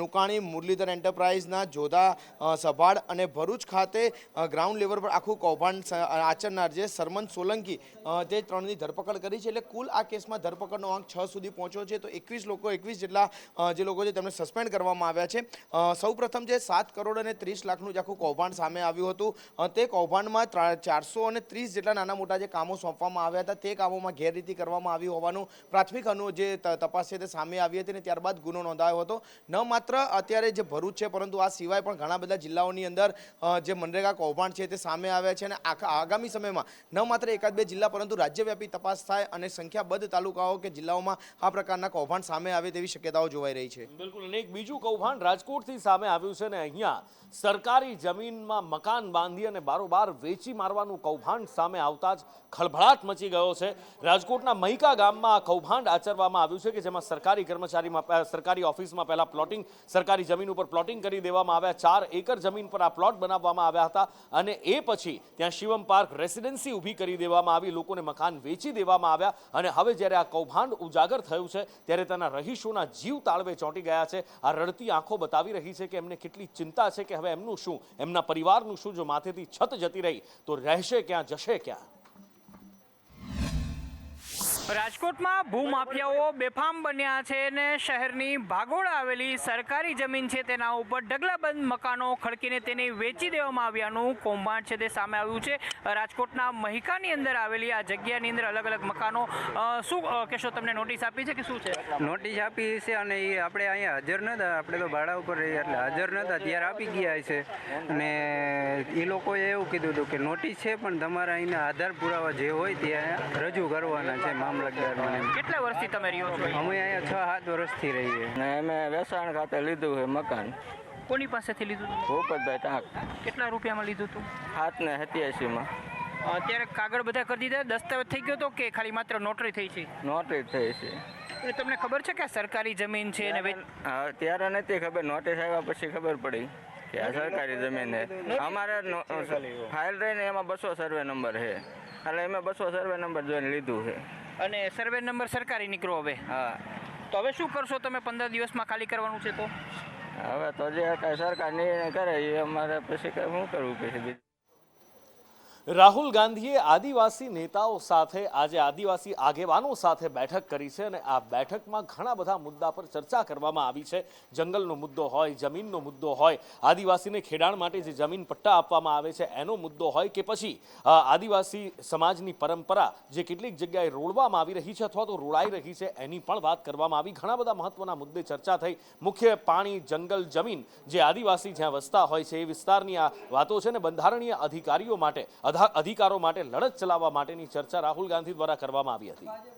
નુકાણી, મુરલીધર એન્ટરપ્રાઇઝના જોધા સભાડ અને ભરૂચ ખાતે ગ્રાઉન્ડ લેવલ પર આખું કૌભાંડ આચરનાર જે સરમન સોલંકી તે 3ની ધરપકડ કરી છે. એટલે કુલ આ કેસમાં ધરપકડનો આંક 6 સુધી પહોંચ્યો છે. તો 21 જેટલા જે લોકો છે તેમને સસ્પેન્ડ કરવામાં આવ્યા છે. સૌપ્રથમ જે 7 કરોડ અને 30 લાખનું જે આખું કૌભાંડ સામે આવ્યું હતું, તે કૌભાંડમાં 430 જેટલા નાના મોટા જે કામો સોંપવામાં આવ્યા હતા, તે કામોમાં ગેરરીતિ કરવામાં આવી હોવાનું પ્રાથમિક જે તપાસ છે તે સામે આવી હતી. અને ત્યારબાદ ગુનો નોંધાયો હતો. ન માત્ર અત્યારે જે ભરૂચ છે, પરંતુ આ સિવાય પણ ઘણા બધા જિલ્લાઓની અંદર જે મનરેગા કૌભાંડ છે તે સામે આવ્યા છે. અને આગામી સમયમાં ન માત્ર 1-2 જિલ્લા, પરંતુ રાજ્યવ્યાપી તપાસ થાય અને સંખ્યાબદ્ધ તાલુકાઓ કે જિલ્લાઓમાં આ પ્રકારના કૌભાંડ સામે આવે તેવી શક્યતાઓ જોવાઈ રહી છે. બિલકુલ. અને એક બીજું કૌભાંડ રાજકોટથી સામે આવ્યું છે. ને અહીંયા સરકારી જમીનમાં મકાન બાંધી અને બારોબાર વેચી મારવાનું કૌભાંડ સામે આવતા જ ખળભળાટ મચી ગયો છે. રાજકોટના મહિકા ગામમાં આ કૌભાંડ આચરવામાં આવ્યું છે કે જેમાં સરકારી ઓફિસમાં પહેલા પ્લોટિંગ, સરકારી જમીન ઉપર પ્લોટિંગ કરી દેવામાં આવ્યા. 4 એકર જમીન પર આ પ્લોટ બનાવવામાં આવ્યા હતા અને એ પછી ત્યાં શિવમ પાર્ક રેસિડેન્સી ઊભી કરી દેવામાં આવી, લોકોને મકાન વેચી દેવામાં આવ્યા. અને હવે જ્યારે આ કૌભાંડ ઉજાગર થયું છે ત્યારે તેના રહીશોના જીવ તાળવે ચોંટી ગયા છે. આ રડતી આંખો બતાવી રહી છે કે એમને કેટલી ચિંતા છે કે હવે એમનું શું, એમના પરિવારનું શું. જો માથેથી છત જતી રહી તો રહેશે ક્યાં, જશે ક્યાં? રાજકોટમાં ભૂમાફિયાઓ બેફામ બન્યા છે અને શહેરની ભાગોળ આવેલી સરકારી જમીન છે તેના ઉપર ઢગલાબંધ મકાનો ખડકીને તેને વેચી દેવામાં આવ્યાનું કૌભાંડ છે તે સામે આવ્યું છે. રાજકોટના મહિકાની અંદર આવેલી આ જગ્યાની અંદર અલગ અલગ મકાનો, શું કહેશો, તમને નોટિસ આપી છે કે શું છે? નોટિસ આપી છે અને એ આપણે અહીંયા હાજર નહોતા, આપણે તો ભાડા ઉપર રહીએ એટલે હાજર નહોતા, ત્યારે આપી ગયા છે. અને એ લોકોએ એવું કીધું હતું કે નોટિસ છે પણ તમારા અહીંના આધાર પુરાવા જે હોય તે રજૂ કરવાના છે. કેટલા વર્ષથી તમે રહ્યો છો? અમે અહીંયા 6-7 વર્ષથી રહીએ અને અમે વેચાણ ખાતે લીધું છે મકાન. કોની પાસેથી લીધું? ભૂપતભાઈ ટાંક. કેટલા રૂપિયામાં લીધું હતું? 787માં. અત્યારે કાગળ બધા કરી દીધા, દસ્તાવેજ થઈ ગયો તો કે ખાલી માત્ર નોટરી થઈ છે? નોટરી થઈ છે. તમને ખબર છે કે આ સરકારી જમીન છે? હા, ત્યારે નથી ખબર, નોટિસ આવ્યા પછી ખબર પડી કે આ સરકારી જમીન છે. અમારે ફાઇલ રહીને એમાં 200 સર્વે નંબર છે, એટલે અમે 200 સર્વે નંબર જોઈને લીધું છે. અને સર્વે નંબર સરકારી નીકળો હવે? હા. તો હવે શું કરશો તમે? 15 દિવસમાં ખાલી કરવાનું છે તો? હવે તો જે કાંઈ સરકાર નિર્ણય કરે એ અમારે પછી શું કરવું પછી. રાહુલ ગાંધીએ આદિવાસી નેતાઓ સાથે, આજે આદિવાસી આગેવાનો સાથે બેઠક કરી છે અને આ બેઠકમાં ઘણા બધા મુદ્દા પર ચર્ચા કરવામાં આવી છે. જંગલનો મુદ્દો હોય, જમીનનો મુદ્દો હોય, આદિવાસીને ખેડાણ માટે જે જમીન પટ્ટા આપવામાં આવે છે એનો મુદ્દો હોય, કે પછી આદિવાસી સમાજની પરંપરા જે કેટલીક જગ્યાએ રોળવામાં આવી રહી છે અથવા તો રોળાઈ રહી છે એની પણ વાત કરવામાં આવી. ઘણા બધા મહત્વના મુદ્દે ચર્ચા થઈ. મુખ્ય પાણી, જંગલ, જમીન, જે આદિવાસી જ્યાં વસતા હોય છે એ વિસ્તારની આ વાતો છે ને બંધારણીય અધિકારીઓ માટે, અધિકારો માટે લડત ચલાવવા માટેની ચર્ચા રાહુલ ગાંધી દ્વારા કરવામાં આવી હતી.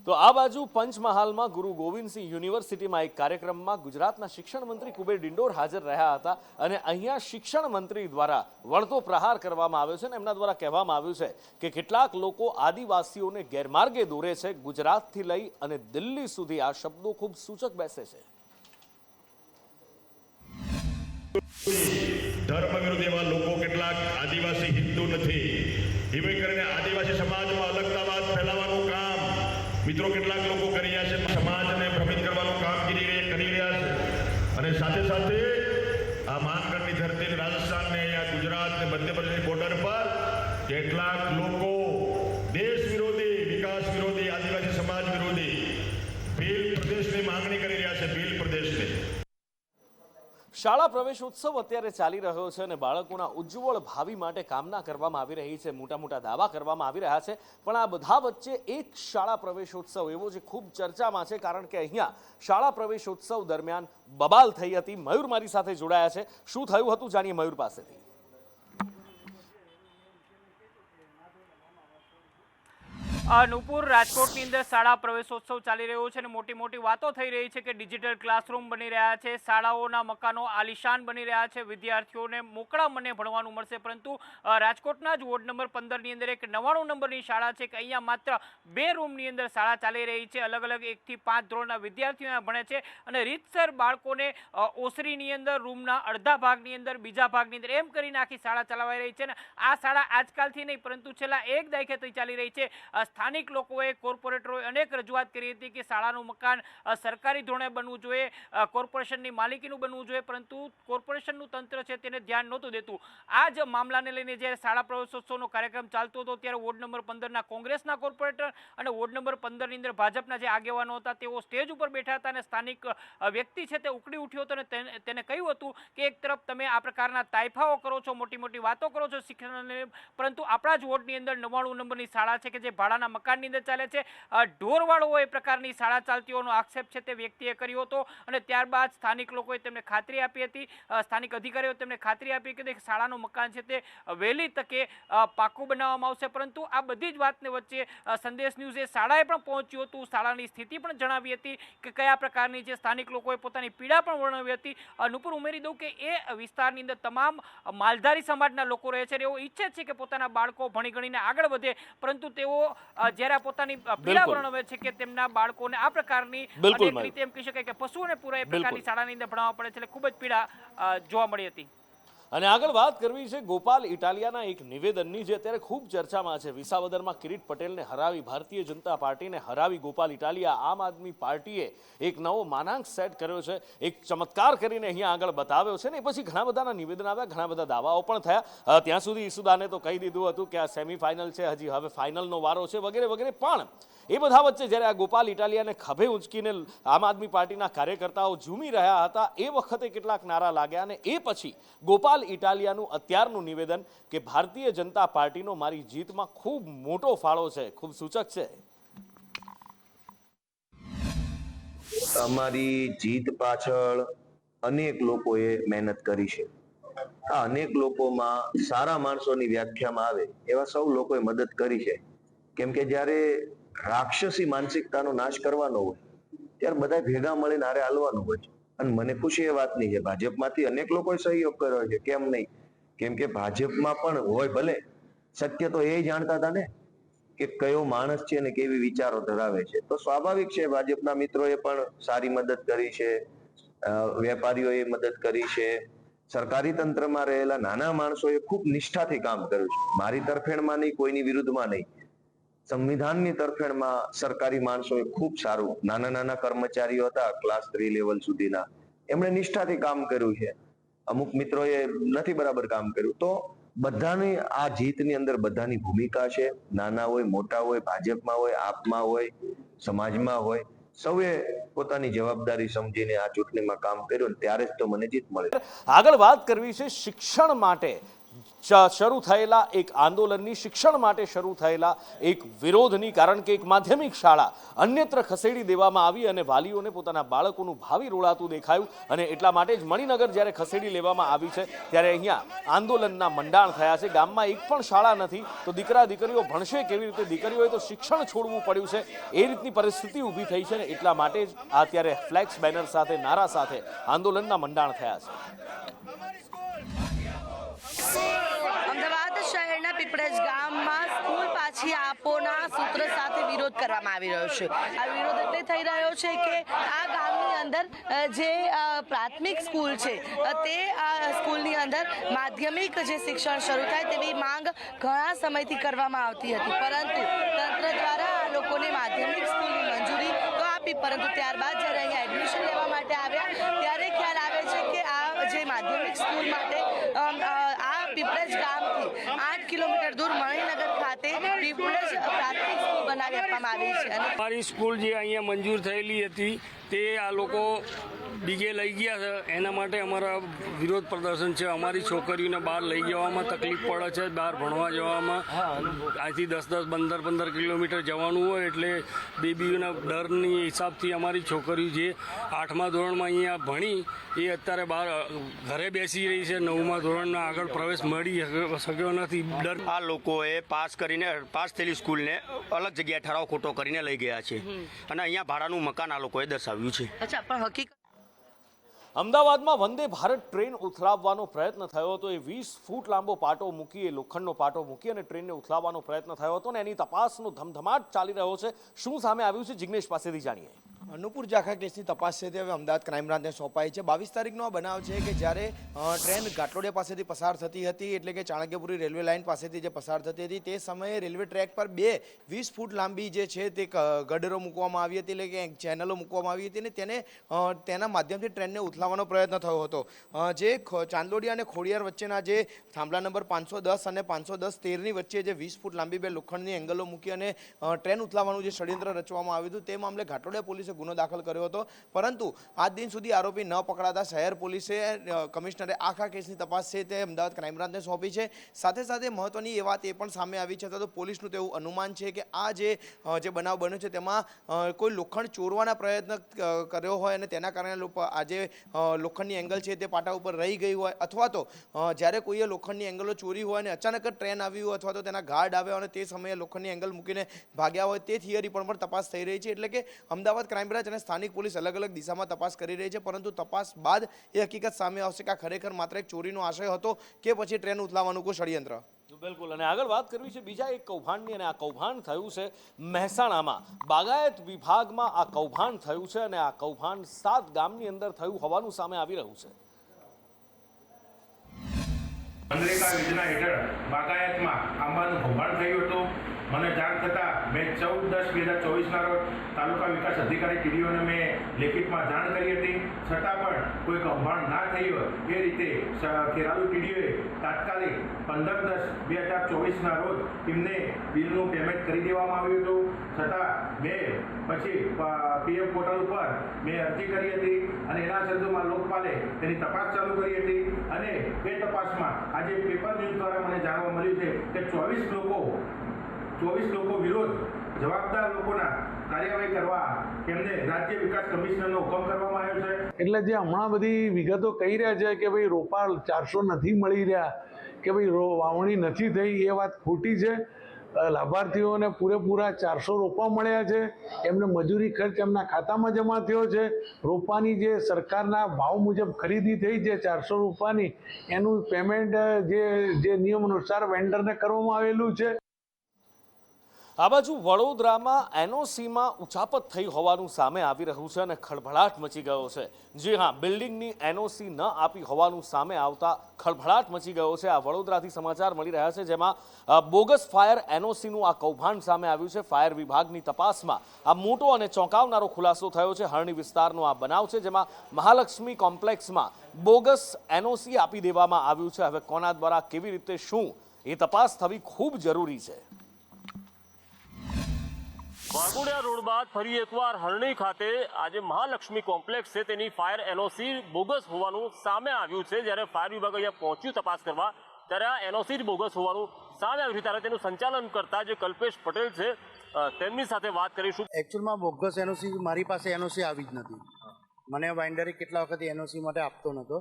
તો આ બાજુ પંચમહાલમાં ગુરુ ગોવિંદસિંહ યુનિવર્સિટીમાં એક કાર્યક્રમમાં ગુજરાતના શિક્ષણ મંત્રી કુબેર ડિંડોર હાજર રહ્યા હતા અને અહીંયા શિક્ષણ મંત્રી દ્વારા વળતો પ્રહાર કરવામાં આવ્યો છે અને એમના દ્વારા કહેવામાં આવ્યું છે કે કેટલાક લોકો આદિવાસીઓને ગેરમાર્ગે દોરે છે. ગુજરાતથી લઈ અને દિલ્હી સુધી આ શબ્દો ખૂબ સૂચક બેસે છે. ધર્મ વિરુદ્ધ એવા લોકો કેટલાક આદિવાસી હિન્દુ નથી એવી કરીને આદિવાસી સમાજમાં અલગતાવાદ ફેલાવવાનું કામ મિત્રો કેટલાક લોકો કરી રહ્યા છે. સમાજને ભ્રમિત કરવાનું કામગીરી કરી રહ્યા છે અને સાથે સાથે આ માનગઢની ધરતી, રાજસ્થાન ને અહીંયા ગુજરાત ને મધ્યપ્રદેશની બોર્ડર પર કેટલાક લોકો દેશ વિરોધી, વિકાસ વિરોધી, આદિવાસી સમાજ વિરોધી ભીલ પ્રદેશની માંગણી કરી રહ્યા છે. ભીલ પ્રદેશની શાળા પ્રવેશોત્સવ અત્યારે ચાલી રહ્યો છે અને બાળકોના ઉજ્જવળ ભાવિ માટે કામના કરવામાં આવી રહી છે, મોટા મોટા દાવા કરવામાં આવી રહ્યા છે, પણ આ બધા વચ્ચે એક શાળા પ્રવેશોત્સવ એવો જે ખૂબ ચર્ચામાં છે, કારણ કે અહીંયા શાળા પ્રવેશોત્સવ દરમિયાન બબાલ થઈ હતી. મયુર મારી સાથે જોડાયા છે. શું થયું હતું જાણીએ મયુર પાસેથી. નુપુર, રાજકોટની અંદર શાળા પ્રવેશોત્સવ ચાલી રહ્યો છે અને મોટી મોટી વાતો થઈ રહી છે કે ડિજિટલ ક્લાસરૂમ બની રહ્યા છે, શાળાઓના મકાનો આલિશાન બની રહ્યા છે, વિદ્યાર્થીઓને મોકળા મને ભણવાનું મળશે. પરંતુ રાજકોટના જ વોર્ડ નંબર 15ની અંદર એક 99 નંબરની શાળા છે કે અહીંયા માત્ર 2 રૂમની અંદર શાળા ચાલી રહી છે. અલગ અલગ 1 થી 5 ધોરણના વિદ્યાર્થીઓ ભણે છે અને રીતસર બાળકોને ઓસરીની અંદર રૂમના અડધા ભાગની અંદર, બીજા ભાગની અંદર એમ કરીને આખી શાળા ચલાવાઈ રહી છે. ને આ શાળા આજકાલથી નહીં પરંતુ છેલ્લા 1 દાયકાથી ચાલી રહી છે. સ્થાનિક લોકોએ, કોર્પોરેટરોએ અનેક રજૂઆત કરી હતી કે શાળાનું મકાન સરકારી ધોરણે બનવું જોઈએ, કોર્પોરેશનની માલિકીનું બનવું જોઈએ, પરંતુ કોર્પોરેશનનું તંત્ર છે તેને ધ્યાન નહોતું દેતું. આ જ મામલાને લઈને જ્યારે શાળા પ્રવેશોત્સવનો કાર્યક્રમ ચાલતો હતો ત્યારે વોર્ડ નંબર 15ના કોંગ્રેસના કોર્પોરેટર અને વોર્ડ નંબર 15ની અંદર ભાજપના જે આગેવાનો હતા તેઓ સ્ટેજ ઉપર બેઠા હતા અને સ્થાનિક વ્યક્તિ છે તે ઉકળી ઉઠ્યો હતો અને તેને કહ્યું હતું કે એક તરફ તમે આ પ્રકારના તાઇફાઓ કરો છો, મોટી મોટી વાતો કરો છો શિક્ષણને, પરંતુ આપણા જ વોર્ડની અંદર 99 નંબરની શાળા છે કે જે ભાડાના મકાનની અંદર ચાલે છે, ઢોરવાળો એ પ્રકારની શાળા ચાલતી હોવાનો આક્ષેપ છે તે વ્યક્તિએ કર્યો હતો. અને ત્યારબાદ સ્થાનિક લોકોએ તેમને ખાતરી આપી હતી, સ્થાનિક અધિકારીઓ તેમને ખાતરી આપી કે શાળાનું મકાન છે તે વહેલી તકે પાકું બનાવવામાં આવશે. પરંતુ આ બધી જ વાતને વચ્ચે સંદેશ ન્યૂઝે શાળાએ પણ પહોંચ્યું હતું, શાળાની સ્થિતિ પણ જણાવી હતી કે કયા પ્રકારની છે, સ્થાનિક લોકોએ પોતાની પીડા પણ વર્ણવી હતી. નુપુર, ઉમેરી દઉં કે એ વિસ્તારની અંદર તમામ માલધારી સમાજના લોકો રહે છે, એવો ઈચ્છે છે કે પોતાના બાળકો ભણી ગણીને આગળ વધે, પરંતુ તેઓ જ્યારે પોતાની પીડા વર્ણવે છે કે તેમના બાળકોને આ પ્રકારની અનેક રીતે એમ કહી શકાય કે પશુઓને પૂરા એ પ્રકારની શાળાની અંદર ભણાવવા પડે છે, એટલે ખૂબ જ પીડા જોવા મળી હતી. અને આગળ વાત કરવી છે ગોપાલ ઇટાલિયાના એક નિવેદનની જે અત્યારે ખૂબ ચર્ચામાં છે. વિસાવદરમાં કિરીટ પટેલને હરાવી, ભારતીય જનતા પાર્ટીને હરાવી ગોપાલ ઇટાલિયા આમ આદમી પાર્ટીએ એક નવો માનાંક સેટ કર્યો છે, એક ચમત્કાર કરીને અહીંયા આગળ બતાવ્યો છે. ને પછી ઘણા બધાના નિવેદન આવ્યા, ઘણા બધા દાવાઓ પણ થયા. ત્યાં સુધી ઈસુદાને તો કહી દીધું હતું કે આ સેમીફાઇનલ છે, હજી હવે ફાઇનલનો વારો છે, વગેરે વગેરે. પણ એ બધા વચ્ચે જ્યારે આ ગોપાલ ઇટાલિયાને ખભે ઉંચકીને આમ આદમી પાર્ટીના કાર્યકર્તાઓ ઝૂમી રહ્યા હતા એ વખતે કેટલાક નારા લાગ્યા અને એ પછી ગોપાલ ઇટાલિયાનું અત્યારનું નિવેદન કે ભારતીય જનતા પાર્ટીનો મારી જીતમાં ખૂબ મોટો ફાળો છે, ખૂબ સૂચક છે. અમારી જીત પાછળ અનેક લોકોએ મહેનત કરી છે. આ અનેક લોકોમાં સારા માણસોની વ્યાખ્યામાં આવે એવા સૌ લોકોએ મદદ કરી છે. કેમ કે જ્યારે રાક્ષસી માનસિકતાનો નાશ કરવાનો હોય ત્યારે બધા ભેગા મળીને હારે હાલવાનું હોય છે. અને મને ખુશી એ વાતની છે ભાજપમાંથી અનેક લોકોએ સહયોગ કર્યો છે. કેમ નહીં? કેમ કે ભાજપમાં પણ હોય, ભલે સત્ય તો એ જાણતા હતા ને કે કયો માણસ છે ને કેવી વિચારો ધરાવે છે. તો સ્વાભાવિક છે ભાજપના મિત્રોએ પણ સારી મદદ કરી છે, વેપારીઓએ મદદ કરી છે, સરકારી તંત્રમાં રહેલા નાના માણસોએ ખૂબ નિષ્ઠાથી કામ કર્યું છે. મારી તરફેણમાં નહીં, કોઈની વિરુદ્ધમાં નહીં, સંવિધાનની તરફેણમાં સરકારી માણસોએ ખૂબ સારું, નાના નાના કર્મચારીઓ હતા ક્લાસ 3 લેવલ સુધીના, એમણે નિષ્ઠાથી કામ કર્યું છે. અમુક મિત્રોએ નથી બરાબર કામ કર્યું. તો બધાની આ જીતની અંદર બધાની ભૂમિકા છે, નાના હોય, મોટા હોય, ભાજપમાં હોય, આપમાં હોય, સમાજમાં હોય, સૌએ પોતાની જવાબદારી સમજીને આ ચૂંટણીમાં કામ કર્યું, ત્યારે જ તો મને જીત મળી. આગળ વાત કરવી છે શિક્ષણ માટે શરૂ થયેલા એક આંદોલનની, શિક્ષણ માટે શરૂ થયેલા એક વિરોધની. કારણ કે એક માધ્યમિક શાળા અન્યત્ર ખસેડી દેવામાં આવી અને વાલીઓને પોતાના બાળકોનું ભાવિ રોળાતું દેખાયું અને એટલા માટે જ મણિનગર જ્યારે ખસેડી લેવામાં આવી છે ત્યારે અહીંયા આંદોલનના મંડાણ થયા છે. ગામમાં એક પણ શાળા નથી તો દીકરા દીકરીઓ ભણશે કેવી રીતે? દીકરીઓએ તો શિક્ષણ છોડવું પડ્યું છે. એ રીતની પરિસ્થિતિ ઊભી થઈ છે ને એટલા માટે જ અત્યારે ફ્લેક્સ બેનર સાથે, નારા સાથે આંદોલનના મંડાણ થયા છે. અમદાવાદ શહેરના પીપળજ ગામમાં સ્કૂલ પાછી આપોના સૂત્ર સાથે વિરોધ કરવામાં આવી રહ્યો છે. આ વિરોધ એટલે થઈ રહ્યો છે કે આ ગામની અંદર જે પ્રાથમિક સ્કૂલ છે તે સ્કૂલની અંદર માધ્યમિક જે શિક્ષણ શરૂ થાય તેવી માંગ ઘણા સમયથી કરવામાં આવતી હતી, પરંતુ તંત્ર દ્વારા આ લોકોને માધ્યમિક સ્કૂલની મંજૂરી તો આપી, પરંતુ ત્યારબાદ જ્યારે અહીંયા એડમિશન લેવા માટે આવ્યા ત્યારે ખ્યાલ આવે છે કે આ જે માધ્યમિક સ્કૂલ માટે આ પીપળજ ગામથી 8 કિલોમીટર દૂર મણિનગર ખાતે પીપળજ પ્રાથમિક સ્કૂલ બનાવી આપવામાં આવી છે. અને અમારી સ્કૂલ જે અહીંયા મંજૂર થયેલી હતી તે આ લોકો બીજે લઈ ગયા છે, એના માટે અમારા વિરોધ પ્રદર્શન છે. અમારી છોકરીઓને બહાર લઈ જવામાં તકલીફ પડે છે, બહાર ભણવા જવામાં. અહીંથી 10-15 કિલોમીટર જવાનું હોય એટલે બેબીઓના ડરની હિસાબથી અમારી છોકરીઓ જે 8મા ધોરણમાં અહીંયા ભણી એ અત્યારે બહાર ઘરે બેસી રહી છે. 9મા ધોરણના આગળ પ્રવેશ મળી શક્યો નથી. આ લોકોએ પાસ થયેલી સ્કૂલને અલગ જગ્યાએ ઠરાવ ખોટો કરીને લઈ ગયા છે અને અહીંયા ભાડાનું મકાન આ લોકોએ દર્શાવ્યું છે. અચ્છા, પણ હકીકત અમદાવાદમાં વંદે ભારત ટ્રેન ઉથલાવવાનો પ્રયત્ન થયો હતો. એ 20 ફૂટ લાંબો પાટો મૂકી, એ લોખંડનો પાટો મૂકી અને ટ્રેનને ઉથલાવવાનો પ્રયત્ન થયો હતો અને એની તપાસનો ધમધમાટ ચાલી રહ્યો છે. શું સામે આવ્યું છે જિગ્નેશ પાસેથી જાણીએ. નુપુર જાખા કેસની તપાસ છે તે હવે અમદાવાદ ક્રાઇમ બ્રાન્ચને સોંપાઈ છે. 22 તારીખનો આ બનાવ છે કે જ્યારે ટ્રેન ઘાટલોડિયા પાસેથી પસાર થતી હતી, એટલે કે ચાણક્યપુરી રેલવે લાઇન પાસેથી જે પસાર થતી હતી તે સમયે રેલવે ટ્રેક પર 20 ફૂટ લાંબી જે છે તે ગડરો મૂકવામાં આવી હતી, એટલે કે ચેનલો મૂકવામાં આવી હતી અને તેના માધ્યમથી ટ્રેનને ઉથલાવવાનો પ્રયત્ન થયો હતો. જે ચાંદલોડિયા અને ખોડિયાર વચ્ચેના જે થાંભલા નંબર 510 અને 510-13ની વચ્ચે જે 20 ફૂટ લાંબી 2 લોખંડની એંગલો મૂકી અને ટ્રેન ઉથલાવવાનું જે ષડયંત્ર રચવામાં આવ્યું હતું તે મામલે ઘાટલોડિયા પોલીસે ગુનો દાખલ કર્યો હતો. પરંતુ આજ દિન સુધી આરોપી ન પકડાતા શહેર પોલીસે કમિશનરે આખા કેસની તપાસ છે તે અમદાવાદ ક્રાઇમ બ્રાન્ચને સોંપી છે. સાથે સાથે મહત્વની એ વાત એ પણ સામે આવી છે, તો પોલીસનું તો એવું અનુમાન છે કે આ જે બનાવ બન્યો છે તેમાં કોઈ લોખંડ ચોરવાના પ્રયત્ન કર્યો હોય અને તેના કારણે આજે લોખંડની એંગલ છે તે પાટા ઉપર રહી ગઈ હોય, અથવા તો જ્યારે કોઈએ લોખંડની એંગલો ચોરી હોય અને અચાનક જ ટ્રેન આવી હોય અથવા તો તેના ગાર્ડ આવ્યા અને તે સમયે લોખંડની એંગલ મૂકીને ભાગ્યા હોય, તે થિયરી પણ તપાસ થઈ રહી છે. એટલે કે અમદાવાદ ક્રાઇમ બ્રાન્ચ અને સ્થાનિક પોલીસ અલગ અલગ દિશામાં તપાસ કરી રહી છે, પરંતુ તપાસ બાદ એ હકીકત સામે આવશે કે આ ખરેખર માત્ર એક ચોરીનો આશય હતો કે પછી ટ્રેન ઉથલાવવાનું કોઈ ષડયંત્ર. બિલકુલ. અને આગળ વાત કરવી છે બીજા એક કૌભાંડની, અને આ કૌભાંડ થયું છે મહેસાણામાં. બાગાયત વિભાગમાં આ કૌભાંડ થયું છે અને આ કૌભાંડ 7 ગામની અંદર થયું હોવાનું સામે આવી રહ્યું છે. મનરેગા યોજના હેઠળ બાગાયતમાં આંબાનું કૌભાંડ થયું હતું. મને જાણ થતાં મેં 14/10/2024ના રોજ તાલુકા વિકાસ અધિકારી ટીડીઓને મેં લેખિતમાં જાણ કરી હતી. છતાં પણ કોઈ કૌભાંડ ના થયું એ રીતે ખેરાલુ ટીડીઓએ તાત્કાલિક 15/10/2024ના રોજ તેમને બિલનું પેમેન્ટ કરી દેવામાં આવ્યું હતું. છતાં મેં પછી પીએમ પોર્ટલ ઉપર મેં અરજી કરી હતી અને એના સંદર્ભમાં લોકપાલે તેની તપાસ ચાલુ કરી હતી. અને એ તપાસમાં આજે પેપર ન્યૂઝ દ્વારા મને જાણવા મળ્યું છે કે 24 લોકો વિરોધ જવાબદાર લોકોના કાર્યવાહી કરવા એમને રાજ્ય વિકાસ કમિશનરનો હુકમ કરવામાં આવ્યો છે. એટલે જે હમણાં બધી વિગતો કહી રહ્યા છે કે ભાઈ રોપા 400 નથી મળી રહ્યા, કે ભાઈ વાવણી નથી થઈ, એ વાત ખોટી છે. લાભાર્થીઓને પૂરેપૂરા 400 રોપા મળ્યા છે, એમને મજૂરી ખર્ચ એમના ખાતામાં જમા થયો છે. રોપાની જે સરકારના ભાવ મુજબ ખરીદી થઈ છે 400 રોપાની, એનું પેમેન્ટ જે નિયમ અનુસાર વેન્ડરને કરવામાં આવેલું છે. આ બાજુ વડોદરામાં એનઓસીમાં ઉચાપત થઈ હોવાનું સામે આવી રહ્યું છે અને ખળભળાટ મચી ગયો છે. જી હા, બિલ્ડિંગની એનઓસી ન આપી હોવાનું સામે આવતા ખળભળાટ મચી ગયો છે. આ વડોદરાથી સમાચાર મળી રહ્યા છે, જેમાં બોગસ ફાયર એનઓસીનું આ કૌભાંડ સામે આવ્યું છે. ફાયર વિભાગની તપાસમાં આ મોટો અને ચોંકાવનારો ખુલાસો થયો છે. હરણી વિસ્તારનો આ બનાવ છે, જેમાં મહાલક્ષ્મી કોમ્પ્લેક્સમાં બોગસ એનઓસી આપી દેવામાં આવ્યું છે. હવે કોના દ્વારા, કેવી રીતે, શું, એ તપાસ થવી ખૂબ જરૂરી છે. વાઘોડિયા રોડ બાદ ફરી એકવાર હરણી ખાતે આજે મહાલક્ષ્મી કોમ્પ્લેક્સ છે તેની ફાયર એનઓસી બોગસ હોવાનું સામે આવ્યું છે. જ્યારે ફાયર વિભાગ અહીંયા પહોંચ્યું તપાસ કરવા, ત્યારે આ એનઓસી જ બોગસ હોવાનું સામે આવ્યું છે. ત્યારે તેનું સંચાલન કરતા જે કલ્પેશ પટેલ છે તેમની સાથે વાત કરીશું. એકચ્યુઅલમાં બોગસ એનઓસી મારી પાસે એનઓસી આવી જ નથી. મને વાઇન્ડરે કેટલા વખત એનઓસી માટે આપતો નહોતો,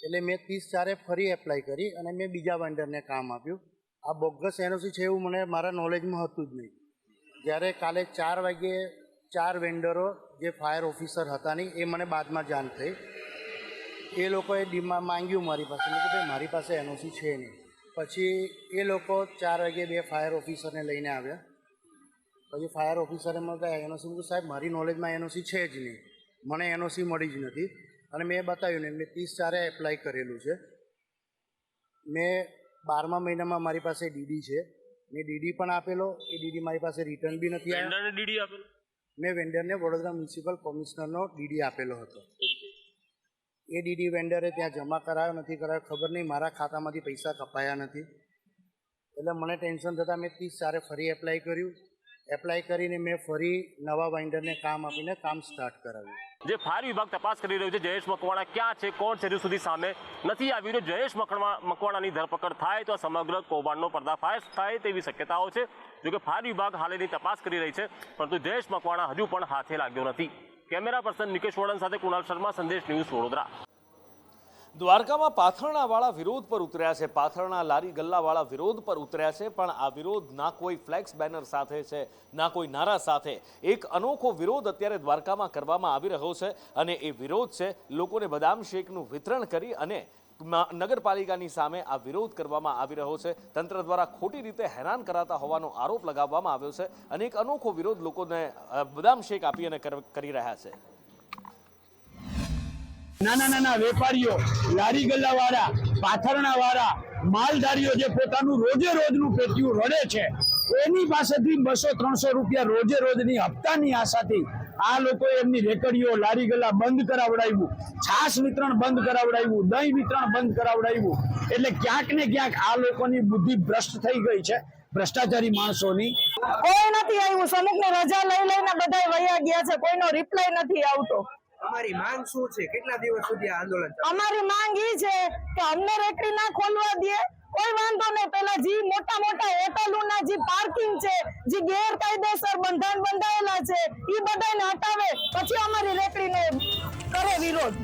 એટલે મેં 30/4 ફરી એપ્લાય કરી અને મેં બીજા વાઇન્ડરને કામ આપ્યું. આ બોગસ એનઓસી છે એવું મને મારા નોલેજમાં હતું જ નહીં. જ્યારે કાલે 4 વાગ્યે 4 વેન્ડરો જે ફાયર ઓફિસર હતા નહીં, એ મને બાદમાં જાણ થઈ. એ લોકોએ માંગ્યું મારી પાસે, મેં કીધું મારી પાસે એનઓસી છે નહીં. પછી એ લોકો 4 વાગ્યે 2 ફાયર ઓફિસરને લઈને આવ્યા. પછી ફાયર ઓફિસરે મને એનઓસી મૂક્યું, સાહેબ મારી નોલેજમાં એનઓસી છે જ નહીં, મને એનઓસી મળી જ નથી. અને મેં બતાવ્યું ને, મેં 30/4 એપ્લાય કરેલું છે. મેં 12મા મહિનામાં મારી પાસે ડીડી છે, મેં ડીડી પણ આપેલો. એ ડીડી મારી પાસે રિટર્ન બી નથી આવ્યો. ડીડી આપેલો? મેં વેન્ડરને વડોદરા મ્યુનિસિપલ કમિશનરનો ડીડી આપેલો હતો. એ ડીડી વેન્ડરે ત્યાં જમા કરાયો નથી કરાયો ખબર નહીં, મારા ખાતામાંથી પૈસા કપાયા નથી. એટલે મને ટેન્શન થતાં મેં 30/4 ફરી એપ્લાય કર્યું. એપ્લાય કરીને મેં ફરી નવા વેન્ડરને કામ આપીને કામ સ્ટાર્ટ કરાવ્યું. જે ફાયર વિભાગ તપાસ કરી રહ્યું છે જયેશ મકવાણા ક્યાં છે, કોણ છે, હજુ સુધી સામે નથી આવી રહ્યું. જયેશ મકવાણાની ધરપકડ થાય તો આ સમગ્ર કૌભાંડનો પર્દાફાશ થાય તેવી શક્યતાઓ છે. જોકે ફાયર વિભાગ હાલ એની તપાસ કરી રહી છે, પરંતુ જયેશ મકવાણા હજુ પણ હાથે લાગ્યો નથી. કેમેરા પર્સન નિકેશ વડન સાથે કુણાલ શર્મા, સંદેશ ન્યૂઝ, વડોદરા. દ્વારકામાં પાથરણાવાળા વિરોધ પર ઉતર્યા છે. પાથરણા લારી ગલ્લાવાળા વિરોધ પર ઉતર્યા છે, પણ આ વિરોધ ના કોઈ ફ્લેક્સ બેનર સાથે છે, ના કોઈ નારા સાથે. એક અનોખો વિરોધ અત્યારે દ્વારકામાં કરવામાં આવી રહ્યો છે, અને એ વિરોધ છે લોકોને બદામ શેકનું વિતરણ કરી અને નગરપાલિકાની સામે આ વિરોધ કરવામાં આવી રહ્યો છે. તંત્ર દ્વારા ખોટી રીતે હેરાન કરાતા હોવાનો આરોપ લગાવવામાં આવ્યો છે, અને એક અનોખો વિરોધ લોકોને બદામ શેક આપી અને કરી રહ્યા છે. નાના વેપારીઓ, લારી ગલ્લાવાળા, પાથરણાવાળા, માલધારીઓ જે પોતાનું રોજે રોજનું પેટીયું રડે છે, એની પાસેથી 200-300 રૂપિયા રોજે રોજની હપ્તાની આશાથી આ લોકોએ એમની રેકડીઓ, લારી ગલ્લા બંધ કરાવડાવ્યું, છાશ વિતરણ બંધ કરાવડાવ્યું, દહીં વિતરણ બંધ કરાવડાવ્યું. એટલે ક્યાંક ને ક્યાંક આ લોકોની બુદ્ધિ ભ્રષ્ટ થઈ ગઈ છે, ભ્રષ્ટાચારી માણસોની. કોઈ નથી આવ્યું, સમુખની રજા લઈને બધા વયા ગયા છે, કોઈનો રિપ્લાય નથી આવતો. અમારી માંગ શું છે? કેટલા દિવસ સુધી આંદોલન? અમારી માંગ એ છે કે અમને રેકડી ના ખોલવા દે, કોઈ વાંધો નહીં. પેલા જે મોટા હોટલોના જે પાર્કિંગ છે, જે ગેરકાયદેસર બંધાયેલા છે, એ બધાને હટાવે, પછી અમારી રેકડીને કરે વિરોધ.